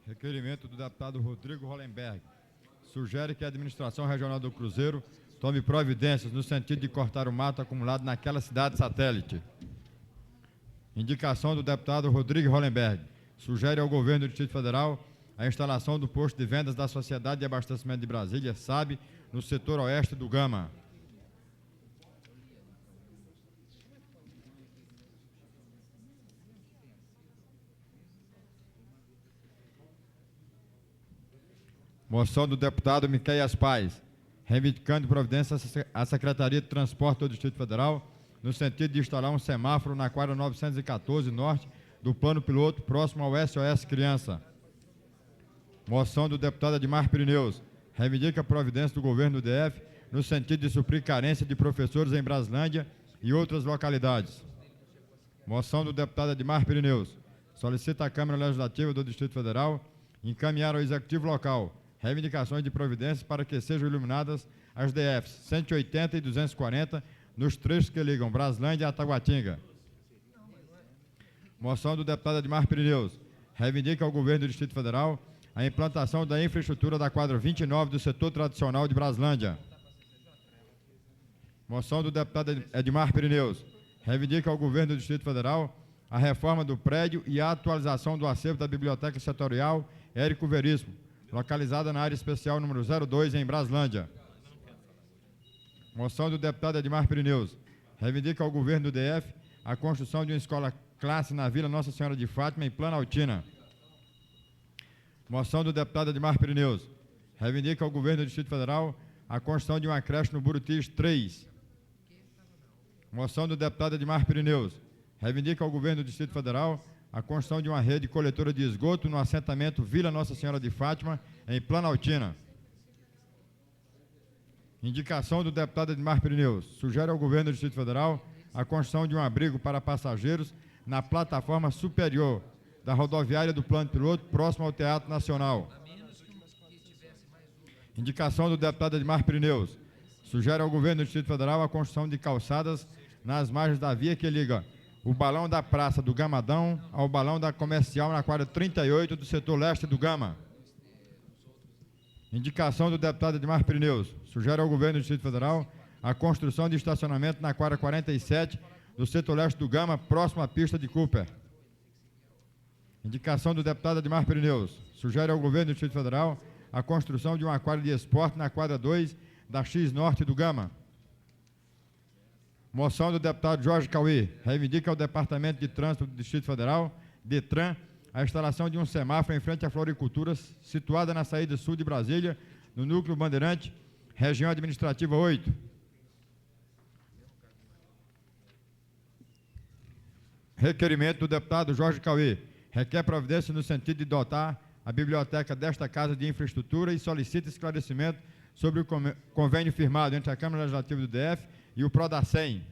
Requerimento do deputado Rodrigo Hollenberg. Sugere que a administração regional do Cruzeiro tome providências no sentido de cortar o mato acumulado naquela cidade satélite. Indicação do deputado Rodrigo Hollenberg. Sugere ao governo do Distrito Federal a instalação do posto de vendas da Sociedade de Abastecimento de Brasília, SAB, no setor oeste do Gama. Moção do deputado Miqueias Paes, reivindicando providência à Secretaria de Transporte do Distrito Federal, no sentido de instalar um semáforo na quadra 914 norte do plano piloto, próximo ao SOS Criança. Moção do deputado Admar Pirineus, reivindica a providência do governo do DF, no sentido de suprir carência de professores em Braslândia e outras localidades. Moção do deputado Admar Pirineus, solicita à Câmara Legislativa do Distrito Federal encaminhar ao Executivo Local reivindicações de providências para que sejam iluminadas as DFs 180 e 240 nos trechos que ligam Braslândia a Taguatinga. Moção do deputado Admar Pirineus, reivindica ao governo do Distrito Federal a implantação da infraestrutura da quadra 29 do setor tradicional de Braslândia. Moção do deputado Admar Pirineus, reivindica ao governo do Distrito Federal a reforma do prédio e a atualização do acervo da Biblioteca Setorial Érico Veríssimo, localizada na área especial número 02, em Braslândia. Moção do deputado Admar Pirineus, reivindica ao governo do DF a construção de uma escola classe na Vila Nossa Senhora de Fátima, em Planaltina. Moção do deputado Admar Pirineus, reivindica ao governo do Distrito Federal a construção de uma creche no Burutis 3. Moção do deputado Admar Pirineus, reivindica ao governo do Distrito Federal a construção de uma rede coletora de esgoto no assentamento Vila Nossa Senhora de Fátima, em Planaltina. Indicação do deputado Admar Pirineus, sugere ao governo do Distrito Federal a construção de um abrigo para passageiros na plataforma superior da rodoviária do Plano Piloto, próximo ao Teatro Nacional. Indicação do deputado Admar Pirineus, sugere ao governo do Distrito Federal a construção de calçadas nas margens da via que liga o balão da Praça do Gamadão ao balão da Comercial na quadra 38 do setor leste do Gama. Indicação do deputado Admar Pirineus, sugere ao governo do Distrito Federal a construção de estacionamento na quadra 47 do setor leste do Gama, próximo à pista de Cooper. Indicação do deputado Admar Pirineus. Sugere ao governo do Distrito Federal a construção de uma quadra de esporte na quadra 2 da X Norte do Gama. Moção do deputado Jorge Cauê. Reivindica ao Departamento de Trânsito do Distrito Federal, DETRAN, a instalação de um semáforo em frente à floricultura, situada na saída sul de Brasília, no Núcleo Bandeirante, região administrativa 8. Requerimento do deputado Jorge Cauê. Requer providência no sentido de dotar a biblioteca desta Casa de Infraestrutura e solicita esclarecimento sobre o convênio firmado entre a Câmara Legislativa do DF e o Prodacem.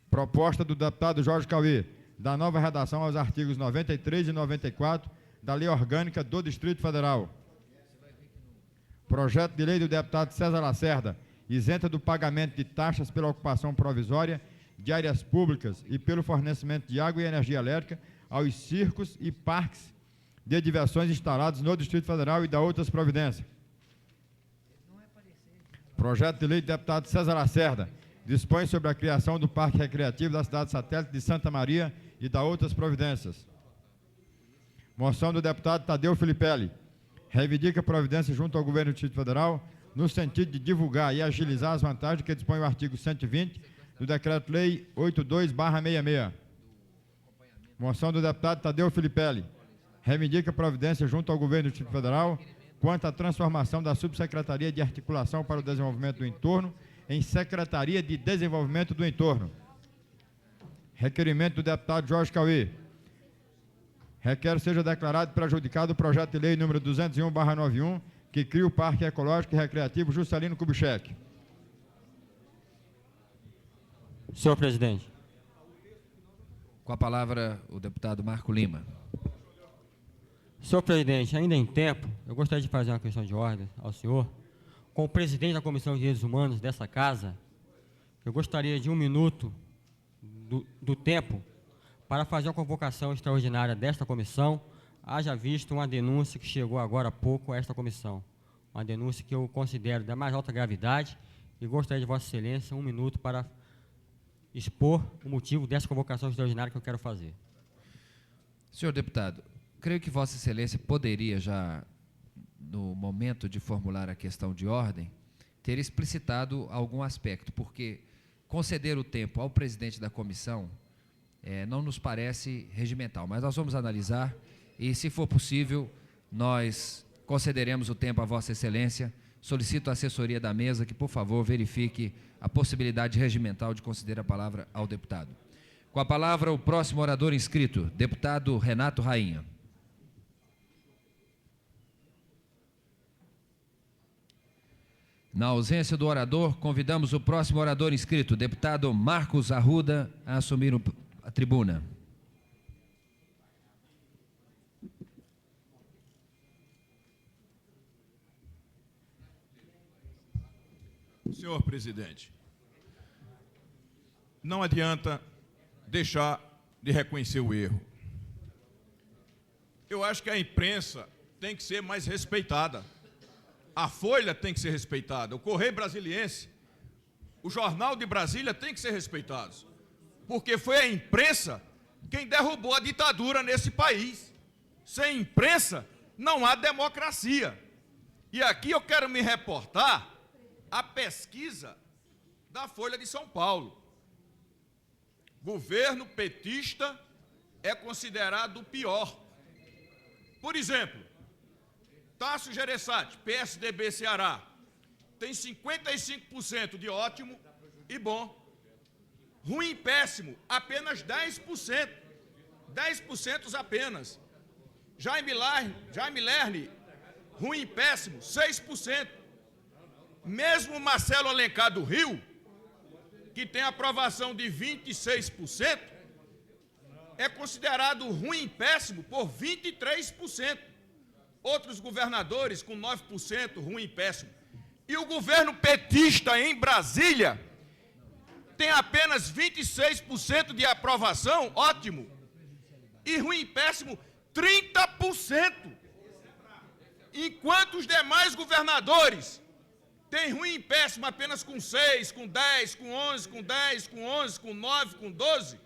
Proposta do deputado Jorge Cauê, da nova redação aos artigos 93 e 94 da Lei Orgânica do Distrito Federal. Projeto de lei do deputado César Lacerda, isenta do pagamento de taxas pela ocupação provisória de áreas públicas e pelo fornecimento de água e energia elétrica aos circos e parques de diversões instalados no Distrito Federal e da outras providências. Projeto de lei do deputado César Lacerda, dispõe sobre a criação do Parque Recreativo da cidade satélite de Santa Maria e da outras providências. Moção do deputado Tadeu Filipelli, reivindica providência junto ao governo do Distrito Federal no sentido de divulgar e agilizar as vantagens que dispõe o artigo 120 do Decreto-Lei 82/66. Moção do deputado Tadeu Filipelli, reivindica providência junto ao governo do Distrito Federal quanto à transformação da Subsecretaria de Articulação para o Desenvolvimento do Entorno em Secretaria de Desenvolvimento do Entorno. Requerimento do deputado Jorge Cauê. Requer seja declarado prejudicado o projeto de lei número 201/91, que cria o Parque Ecológico e Recreativo Juscelino Kubitschek. Senhor presidente. Com a palavra, o deputado Marco Lima. Senhor presidente, ainda em tempo, eu gostaria de fazer uma questão de ordem ao senhor. Com o presidente da Comissão de Direitos Humanos dessa casa, eu gostaria de 1 minuto do tempo para fazer uma convocação extraordinária desta comissão, haja visto uma denúncia que chegou agora há pouco a esta comissão. Uma denúncia que eu considero da mais alta gravidade e gostaria de Vossa Excelência 1 minuto para expor o motivo dessa convocação extraordinária que eu quero fazer. Senhor deputado, creio que Vossa Excelência poderia já, no momento de formular a questão de ordem, ter explicitado algum aspecto, porque conceder o tempo ao presidente da comissão não nos parece regimental, mas nós vamos analisar e, se for possível, nós concederemos o tempo a Vossa Excelência. Solicito a assessoria da mesa que, por favor, verifique a possibilidade regimental de conceder a palavra ao deputado. Com a palavra, o próximo orador inscrito, deputado Renato Rainha. Na ausência do orador, convidamos o próximo orador inscrito, deputado Marcos Arruda, a assumir a tribuna. Senhor presidente, não adianta deixar de reconhecer o erro. Eu acho que a imprensa tem que ser mais respeitada. A Folha tem que ser respeitada, o Correio Brasiliense, o Jornal de Brasília tem que ser respeitados, porque foi a imprensa quem derrubou a ditadura nesse país. Sem imprensa não há democracia. E aqui eu quero me reportar à pesquisa da Folha de São Paulo. Governo petista é considerado o pior. Por exemplo, Tasso Gereissati, PSDB Ceará, tem 55% de ótimo e bom. Ruim e péssimo, apenas 10%. 10% apenas. Jaime Lerner, ruim e péssimo, 6%. Mesmo Marcelo Alencar do Rio, que tem aprovação de 26%, é considerado ruim e péssimo por 23%. Outros governadores com 9%, ruim e péssimo. E o governo petista em Brasília tem apenas 26% de aprovação, ótimo, e ruim e péssimo, 30%. Enquanto os demais governadores Tem ruim e péssimo apenas com 6, com 10, com 11, com 10, com 11, com 9, com 12.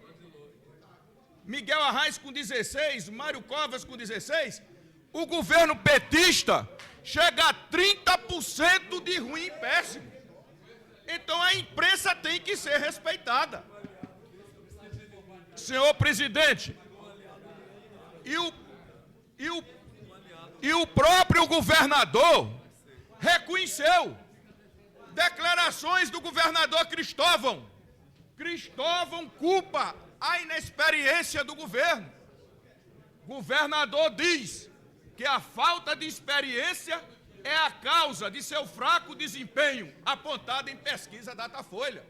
Miguel Arraes com 16, Mário Covas com 16. O governo petista chega a 30% de ruim e péssimo. Então a imprensa tem que ser respeitada. Senhor presidente, e o próprio governador reconheceu declarações do governador Cristóvão. Cristóvão culpa a inexperiência do governo. O governador diz que a falta de experiência é a causa de seu fraco desempenho, apontado em pesquisa Datafolha.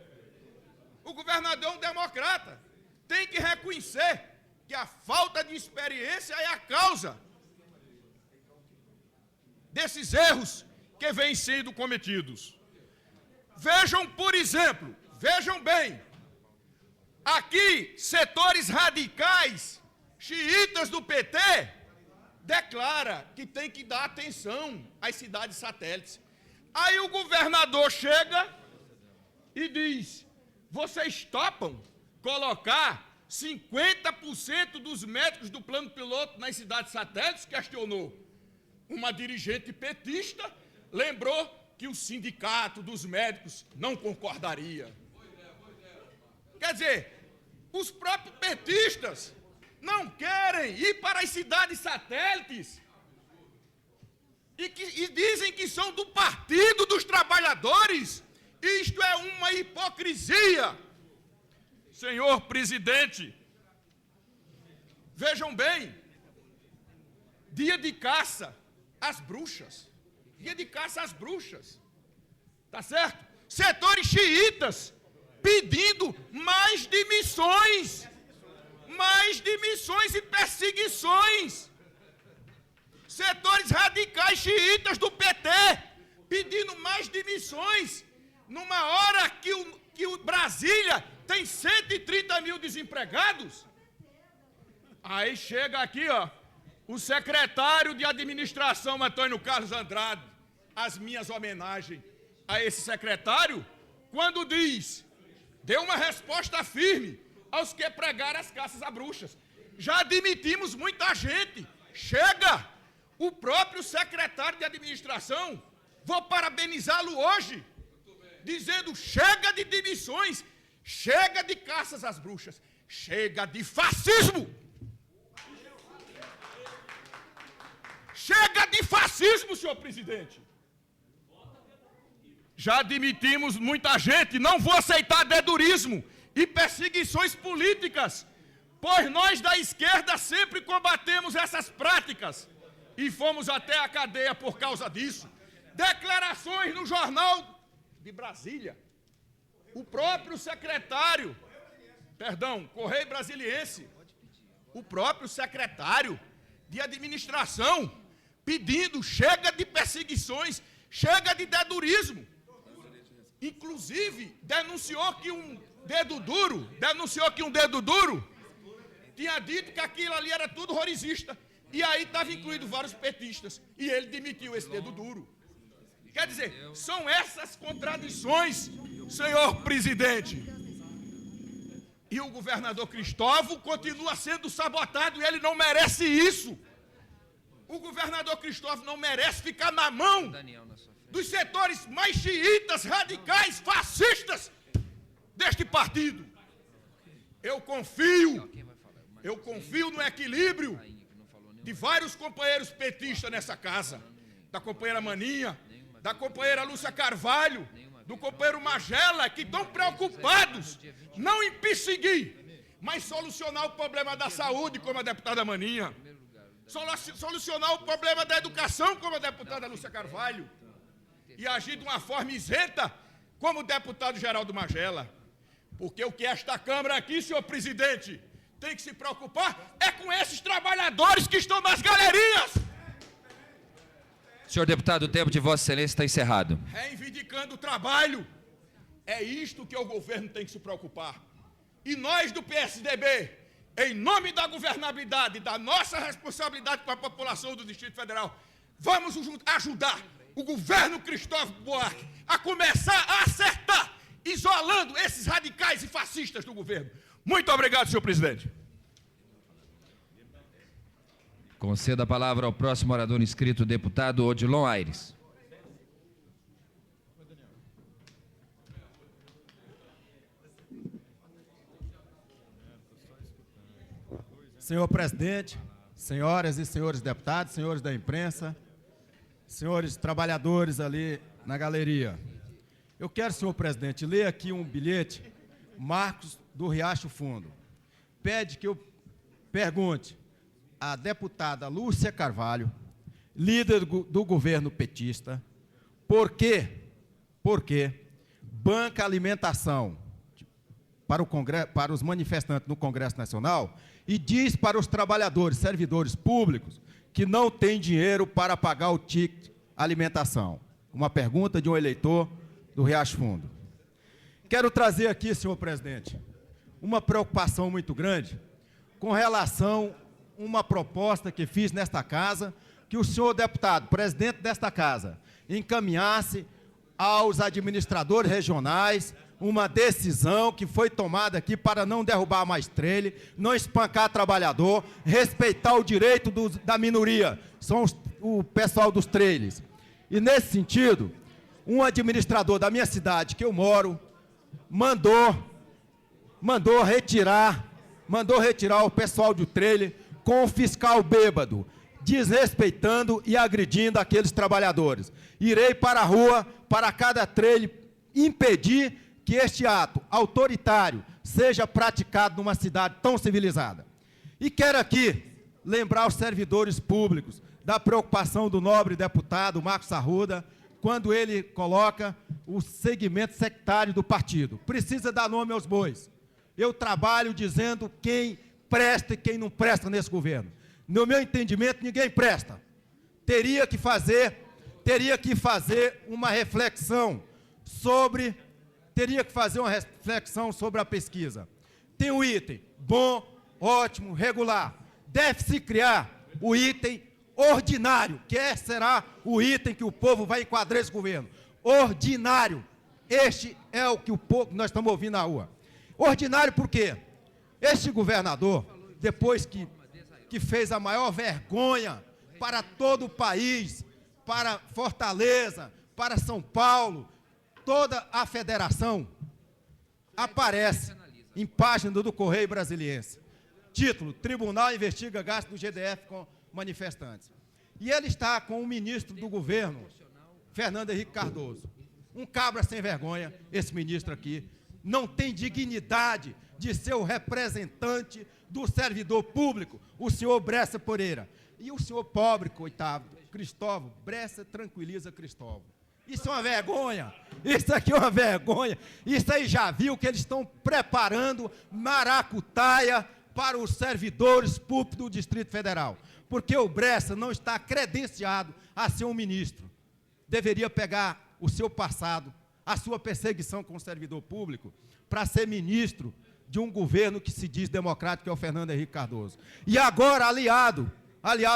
O governador é um democrata, tem que reconhecer que a falta de experiência é a causa desses erros que vêm sendo cometidos. Vejam, por exemplo, vejam bem, aqui setores radicais, xiitas do PT, declara que tem que dar atenção às cidades satélites. Aí o governador chega e diz: vocês topam colocar 50% dos médicos do plano piloto nas cidades satélites? Questionou. Uma dirigente petista lembrou que o sindicato dos médicos não concordaria. Quer dizer, os próprios petistas não querem ir para as cidades satélites e dizem que são do Partido dos Trabalhadores. Isto é uma hipocrisia. Senhor presidente, vejam bem, dia de caça às bruxas. Dia de caça às bruxas. Tá certo? Setores xiitas pedindo mais demissões e perseguições. Setores radicais xiitas do PT pedindo mais demissões, numa hora que o Brasília tem 130 mil desempregados. Aí chega aqui, ó, o secretário de administração, Antônio Carlos Andrade. As minhas homenagens a esse secretário, quando diz, deu uma resposta firme aos que pregaram as caças a bruxas. Já admitimos muita gente. Chega o próprio secretário de administração, vou parabenizá-lo hoje, dizendo: chega de demissões, chega de caças às bruxas, chega de fascismo. Chega de fascismo, senhor presidente. Já admitimos muita gente, não vou aceitar dedurismo e perseguições políticas, pois nós da esquerda sempre combatemos essas práticas e fomos até a cadeia por causa disso. Declarações no Jornal de Brasília. O próprio secretário, Correio Brasiliense, o próprio secretário de administração pedindo: chega de perseguições, chega de dedurismo. Inclusive, denunciou que um dedo duro tinha dito que aquilo ali era tudo horrorizista. E aí estava incluído vários petistas. E ele demitiu esse dedo duro. Quer dizer, são essas contradições, senhor presidente. E o governador Cristóvão continua sendo sabotado e ele não merece isso. O governador Cristóvão não merece ficar na mão dos setores mais xiitas, radicais, fascistas deste partido. Eu confio no equilíbrio de vários companheiros petistas nessa casa, da companheira Maninha, da companheira Lúcia Carvalho, do companheiro Magela, que estão preocupados não em perseguir, mas solucionar o problema da saúde, como a deputada Maninha, solucionar o problema da educação, como a deputada Lúcia Carvalho, e agir de uma forma isenta, como o deputado Geraldo Magela. Porque o que esta Câmara aqui, senhor presidente, tem que se preocupar é com esses trabalhadores que estão nas galerias. Senhor deputado, o tempo de Vossa Excelência está encerrado. Reivindicando o trabalho. É isto que o governo tem que se preocupar. E nós do PSDB, em nome da governabilidade, da nossa responsabilidade com a população do Distrito Federal, vamos ajudar o governo Cristóvão Buarque a começar a acertar, isolando esses radicais e fascistas do governo. Muito obrigado, senhor presidente. Conceda a palavra ao próximo orador inscrito, o deputado Odilon Aires. Senhor presidente, senhoras e senhores deputados, senhores da imprensa, senhores trabalhadores ali na galeria. Eu quero, senhor presidente, ler aqui um bilhete, Marcos do Riacho Fundo. Pede que eu pergunte à deputada Lúcia Carvalho, líder do governo petista, por que banca alimentação para os manifestantes no Congresso Nacional e diz para os trabalhadores, servidores públicos, que não tem dinheiro para pagar o ticket alimentação. Uma pergunta de um eleitor do Riacho Fundo. Quero trazer aqui, senhor presidente, uma preocupação muito grande com relação a uma proposta que fiz nesta casa, que o senhor deputado, presidente desta casa, encaminhasse aos administradores regionais uma decisão que foi tomada aqui para não derrubar mais trailer, não espancar trabalhador, respeitar o direito da minoria, são o pessoal dos trailers. E, nesse sentido, um administrador da minha cidade, que eu moro, mandou retirar o pessoal do trailer com o fiscal bêbado, desrespeitando e agredindo aqueles trabalhadores. Irei para a rua, para cada trailer, impedir que este ato autoritário seja praticado numa cidade tão civilizada. E quero aqui lembrar os servidores públicos da preocupação do nobre deputado Marcos Arruda, quando ele coloca o segmento sectário do partido. Precisa dar nome aos bois. Eu trabalho dizendo quem presta e quem não presta nesse governo. No meu entendimento, ninguém presta. Teria que fazer uma reflexão sobre a pesquisa. Tem um item bom, ótimo, regular. Deve-se criar o item ordinário, que será o item que o povo vai enquadrar esse governo. Ordinário. Este é o que nós estamos ouvindo na rua. Ordinário por quê? Este governador, depois que fez a maior vergonha para todo o país, para Fortaleza, para São Paulo, toda a federação, aparece em página do Correio Brasiliense. Título: Tribunal investiga gasto do GDF com manifestantes. E ele está com o ministro do governo, Fernando Henrique Cardoso. Um cabra sem vergonha, esse ministro aqui. Não tem dignidade de ser o representante do servidor público, o senhor Bressa Pereira. E o senhor pobre, coitado, Cristóvão, Bressa tranquiliza Cristóvão. Isso é uma vergonha, isso aqui é uma vergonha. Isso aí já viu que eles estão preparando maracutaia para os servidores públicos do Distrito Federal. Porque o Bressa não está credenciado a ser um ministro. Deveria pegar o seu passado, a sua perseguição com o servidor público, para ser ministro de um governo que se diz democrático, que é o Fernando Henrique Cardoso. E agora, aliado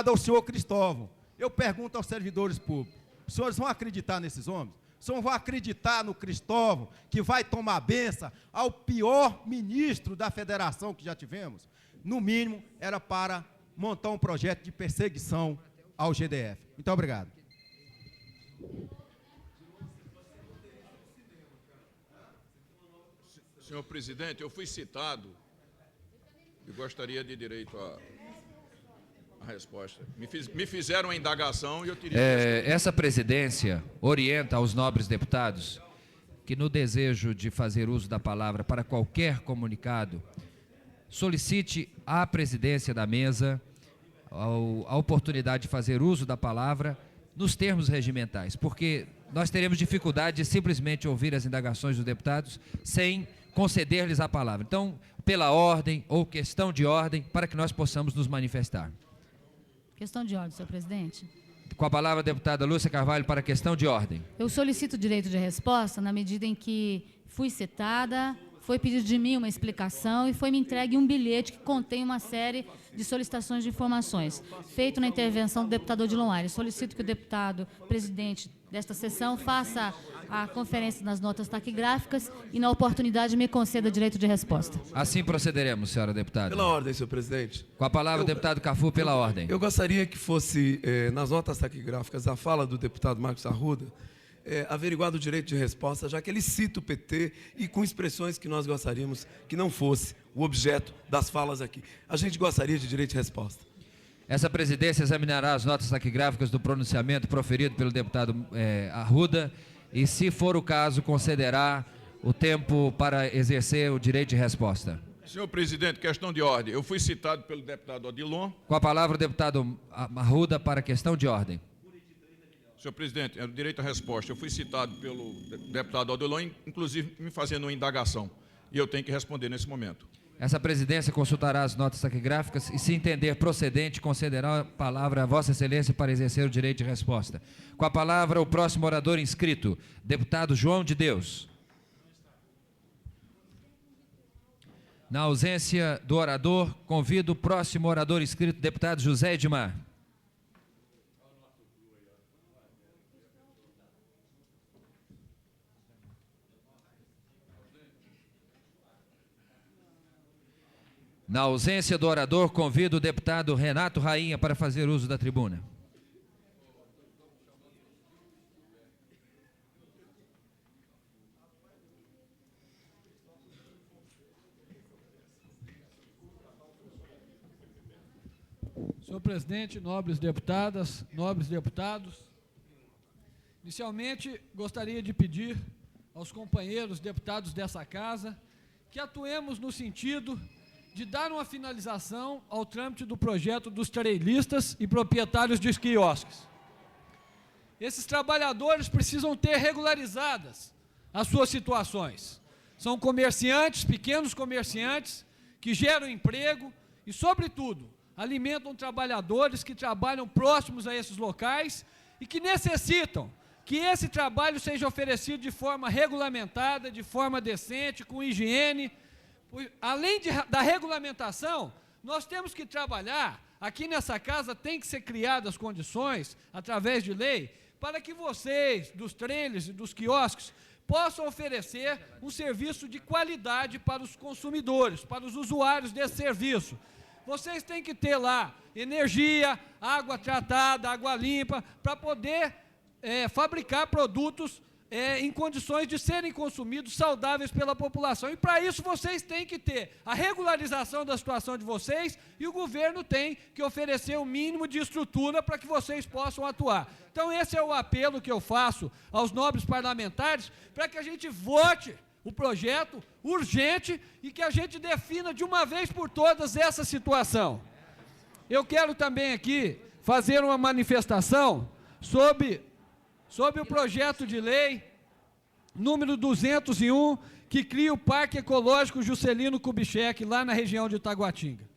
ao senhor Cristóvão, eu pergunto aos servidores públicos: os senhores vão acreditar nesses homens? Os senhores vão acreditar no Cristóvão, que vai tomar benção ao pior ministro da federação que já tivemos? No mínimo, era para montar um projeto de perseguição ao GDF. Muito obrigado. Senhor presidente, eu fui citado e gostaria de direito à resposta. Me fizeram a indagação e eu teria... Essa presidência orienta aos nobres deputados que, no desejo de fazer uso da palavra para qualquer comunicado, solicite à presidência da mesa a oportunidade de fazer uso da palavra nos termos regimentais, porque nós teremos dificuldade de simplesmente ouvir as indagações dos deputados sem conceder-lhes a palavra. Então, pela ordem ou questão de ordem, para que nós possamos nos manifestar. Questão de ordem, senhor presidente. Com a palavra a deputada Lúcia Carvalho para a questão de ordem. Eu solicito o direito de resposta na medida em que fui citada, foi pedido de mim uma explicação e foi me entregue um bilhete que contém uma série de solicitações de informações, feito na intervenção do deputado Odilon Aires. Solicito que o deputado presidente desta sessão, faça a conferência nas notas taquigráficas e, na oportunidade, me conceda direito de resposta. Assim procederemos, senhora deputada. Pela ordem, senhor presidente. Com a palavra, o deputado Cafu, pela ordem. Eu gostaria que fosse, nas notas taquigráficas, a fala do deputado Marcos Arruda, averiguado o direito de resposta, já que ele cita o PT e com expressões que nós gostaríamos que não fosse o objeto das falas aqui. A gente gostaria de direito de resposta. Essa presidência examinará as notas taquigráficas do pronunciamento proferido pelo deputado Arruda e, se for o caso, concederá o tempo para exercer o direito de resposta. Senhor presidente, questão de ordem. Eu fui citado pelo deputado Odilon. Com a palavra, o deputado Arruda para a questão de ordem. Senhor presidente, é o direito à resposta. Eu fui citado pelo deputado Odilon, inclusive me fazendo uma indagação. E eu tenho que responder nesse momento. Essa presidência consultará as notas taquigráficas e, se entender procedente, concederá a palavra a Vossa Excelência para exercer o direito de resposta. Com a palavra, o próximo orador inscrito, deputado João de Deus. Na ausência do orador, convido o próximo orador inscrito, deputado José Edmar. Na ausência do orador, convido o deputado Renato Rainha para fazer uso da tribuna. Senhor presidente, nobres deputadas, nobres deputados, inicialmente gostaria de pedir aos companheiros deputados dessa casa que atuemos no sentido de dar uma finalização ao trâmite do projeto dos trailistas e proprietários de quiosques. Esses trabalhadores precisam ter regularizadas as suas situações. São comerciantes, pequenos comerciantes, que geram emprego e, sobretudo, alimentam trabalhadores que trabalham próximos a esses locais e que necessitam que esse trabalho seja oferecido de forma regulamentada, de forma decente, com higiene. Além da regulamentação, nós temos que trabalhar, aqui nessa casa tem que ser criadas condições, através de lei, para que vocês, dos trailers e dos quiosques, possam oferecer um serviço de qualidade para os consumidores, para os usuários desse serviço. Vocês têm que ter lá energia, água tratada, água limpa, para poder fabricar produtos em condições de serem consumidos saudáveis pela população. E para isso vocês têm que ter a regularização da situação de vocês e o governo tem que oferecer o mínimo de estrutura para que vocês possam atuar. Então esse é o apelo que eu faço aos nobres parlamentares para que a gente vote o projeto urgente e que a gente defina de uma vez por todas essa situação. Eu quero também aqui fazer uma manifestação sobre o projeto de lei número 201, que cria o Parque Ecológico Juscelino Kubitschek, lá na região de Taguatinga.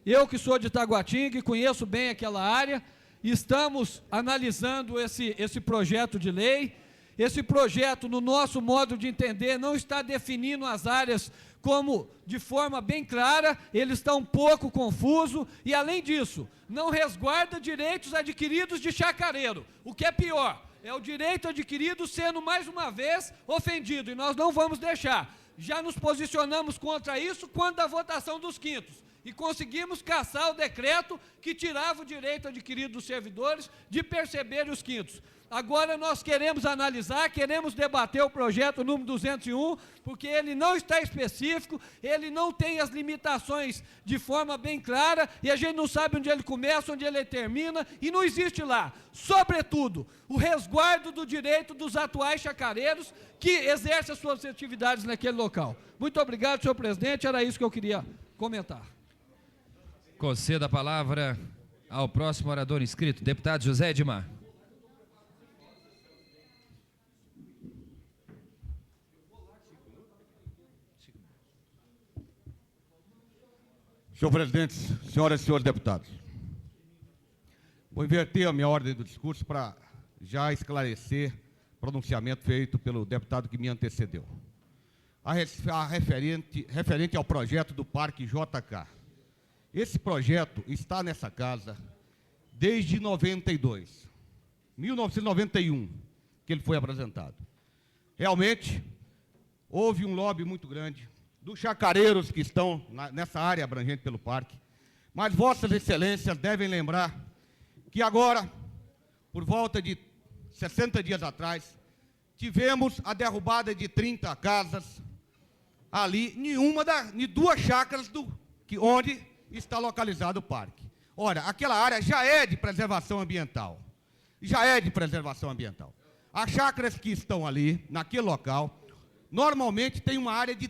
Eu, que sou de Taguatinga e conheço bem aquela área, estamos analisando esse projeto de lei. Esse projeto, no nosso modo de entender, não está definindo as áreas como de forma bem clara, ele está um pouco confuso e, além disso, não resguarda direitos adquiridos de chacareiro, o que é pior. É o direito adquirido sendo, mais uma vez, ofendido, e nós não vamos deixar. Já nos posicionamos contra isso quando da votação dos quintos, e conseguimos cassar o decreto que tirava o direito adquirido dos servidores de perceberem os quintos. Agora nós queremos analisar, queremos debater o projeto número 201, porque ele não está específico, ele não tem as limitações de forma bem clara, e a gente não sabe onde ele começa, onde ele termina, e não existe lá, sobretudo, o resguardo do direito dos atuais chacareiros que exercem as suas atividades naquele local. Muito obrigado, senhor presidente, era isso que eu queria comentar. Conceda a palavra ao próximo orador inscrito, deputado José Edmar. Senhor presidente, senhoras e senhores deputados, vou inverter a minha ordem do discurso para já esclarecer o pronunciamento feito pelo deputado que me antecedeu. Referente ao projeto do Parque JK. Esse projeto está nessa casa desde 1991. que ele foi apresentado. Realmente, houve um lobby muito grande dos chacareiros que estão nessa área abrangente pelo parque, mas Vossas Excelências devem lembrar que agora, por volta de 60 dias atrás, tivemos a derrubada de 30 casas ali, em duas chácaras onde está localizado o parque. Ora, aquela área já é de preservação ambiental. As chácaras que estão ali, naquele local, normalmente tem uma área de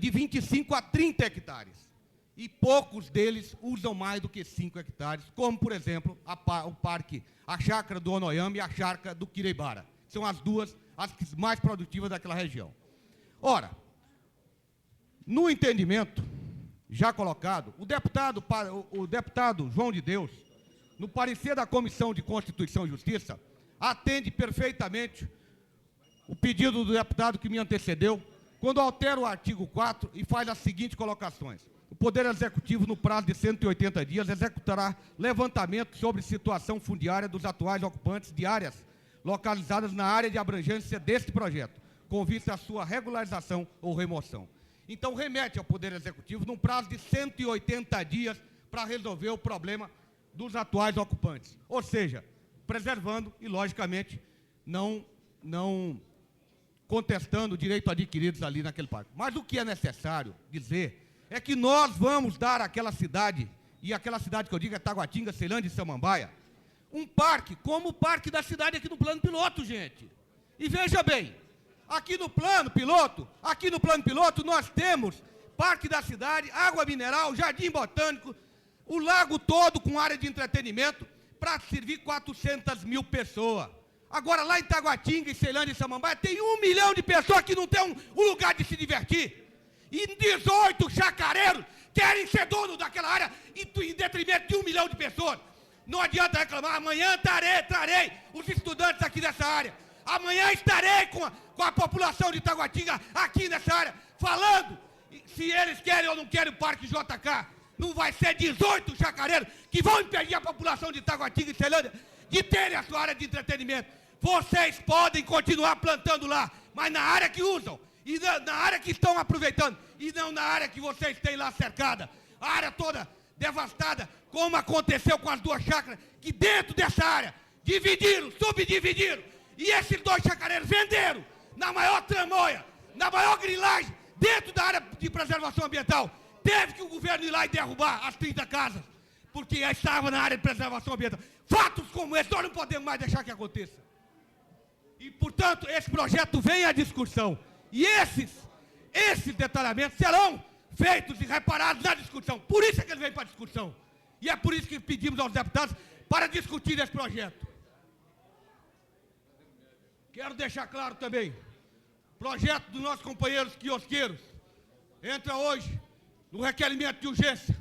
25 a 30 hectares. E poucos deles usam mais do que 5 hectares, como, por exemplo, o parque, a chácara do Onoyama e a chácara do Quireibara. São as duas, as mais produtivas daquela região. Ora, no entendimento já colocado, o deputado João de Deus, no parecer da Comissão de Constituição e Justiça, atende perfeitamente o pedido do deputado que me antecedeu, quando altera o artigo 4 e faz as seguintes colocações. O Poder Executivo, no prazo de 180 dias, executará levantamento sobre situação fundiária dos atuais ocupantes de áreas localizadas na área de abrangência deste projeto, com vista à sua regularização ou remoção. Então, remete ao Poder Executivo, num prazo de 180 dias, para resolver o problema dos atuais ocupantes. Ou seja, preservando e, logicamente, não contestando o direito adquiridos ali naquele parque. Mas o que é necessário dizer é que nós vamos dar àquela cidade, e aquela cidade que eu digo é Taguatinga, Ceilândia e Samambaia, um parque, como o parque da cidade aqui no plano piloto, gente. E veja bem, aqui no plano piloto, nós temos parque da cidade, água mineral, jardim botânico, o lago todo com área de entretenimento, para servir 400 mil pessoas. Agora, lá em Taguatinga, em Ceilândia e Samambaia, tem 1 milhão de pessoas que não tem um lugar de se divertir. E 18 chacareiros querem ser dono daquela área em detrimento de 1 milhão de pessoas. Não adianta reclamar, amanhã trarei os estudantes aqui dessa área. Amanhã estarei com a população de Taguatinga aqui nessa área, falando se eles querem ou não querem o Parque JK. Não vai ser 18 chacareiros que vão impedir a população de Taguatinga e Ceilândia de terem a sua área de entretenimento. Vocês podem continuar plantando lá, mas na área que usam, e na área que estão aproveitando, e não na área que vocês têm lá cercada. A área toda devastada, como aconteceu com as duas chácaras, que dentro dessa área dividiram, subdividiram, e esses 2 chacareiros venderam na maior tramóia, na maior grilagem, dentro da área de preservação ambiental. Teve que o governo ir lá e derrubar as 30 casas, porque já estava na área de preservação ambiental. Fatos como esse, nós não podemos mais deixar que aconteça. E, portanto, esse projeto vem à discussão. E esses detalhamentos serão feitos e reparados na discussão. Por isso é que ele vem para a discussão. E é por isso que pedimos aos deputados para discutir esse projeto. Quero deixar claro também, projeto dos nossos companheiros quiosqueiros, entra hoje no requerimento de urgência,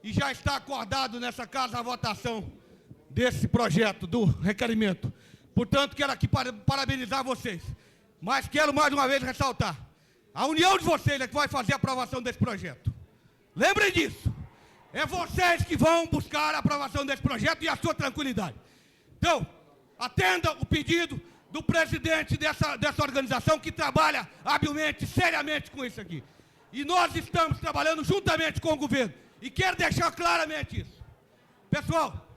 e já está acordado nessa casa a votação desse projeto, do requerimento. Portanto, quero aqui parabenizar vocês, mas quero mais uma vez ressaltar, a união de vocês é que vai fazer a aprovação desse projeto. Lembrem disso, é vocês que vão buscar a aprovação desse projeto e a sua tranquilidade. Então, atenda o pedido do presidente dessa organização que trabalha habilmente, seriamente com isso aqui. E nós estamos trabalhando juntamente com o governo. E quero deixar claramente isso. Pessoal,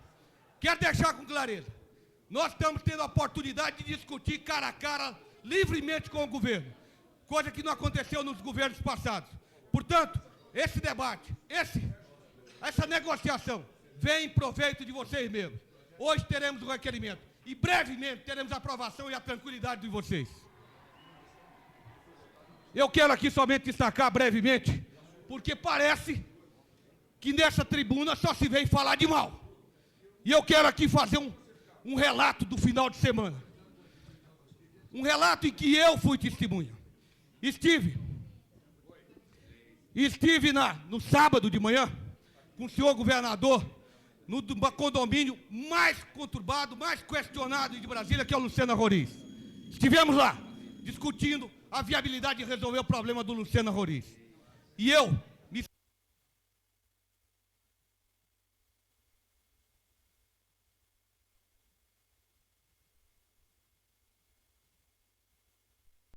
quero deixar com clareza. Nós estamos tendo a oportunidade de discutir cara a cara, livremente com o governo. Coisa que não aconteceu nos governos passados. Portanto, esse debate, essa negociação, vem em proveito de vocês mesmos. Hoje teremos o requerimento. E brevemente teremos a aprovação e a tranquilidade de vocês. Eu quero aqui somente destacar brevemente, porque parece que nessa tribuna só se vem falar de mal. E eu quero aqui fazer um relato do final de semana. Um relato em que eu fui testemunha. Estive no sábado de manhã com o senhor governador no condomínio mais conturbado, mais questionado de Brasília, que é o Lucena Roriz. Estivemos lá, discutindo a viabilidade de resolver o problema do Lucena Roriz. E eu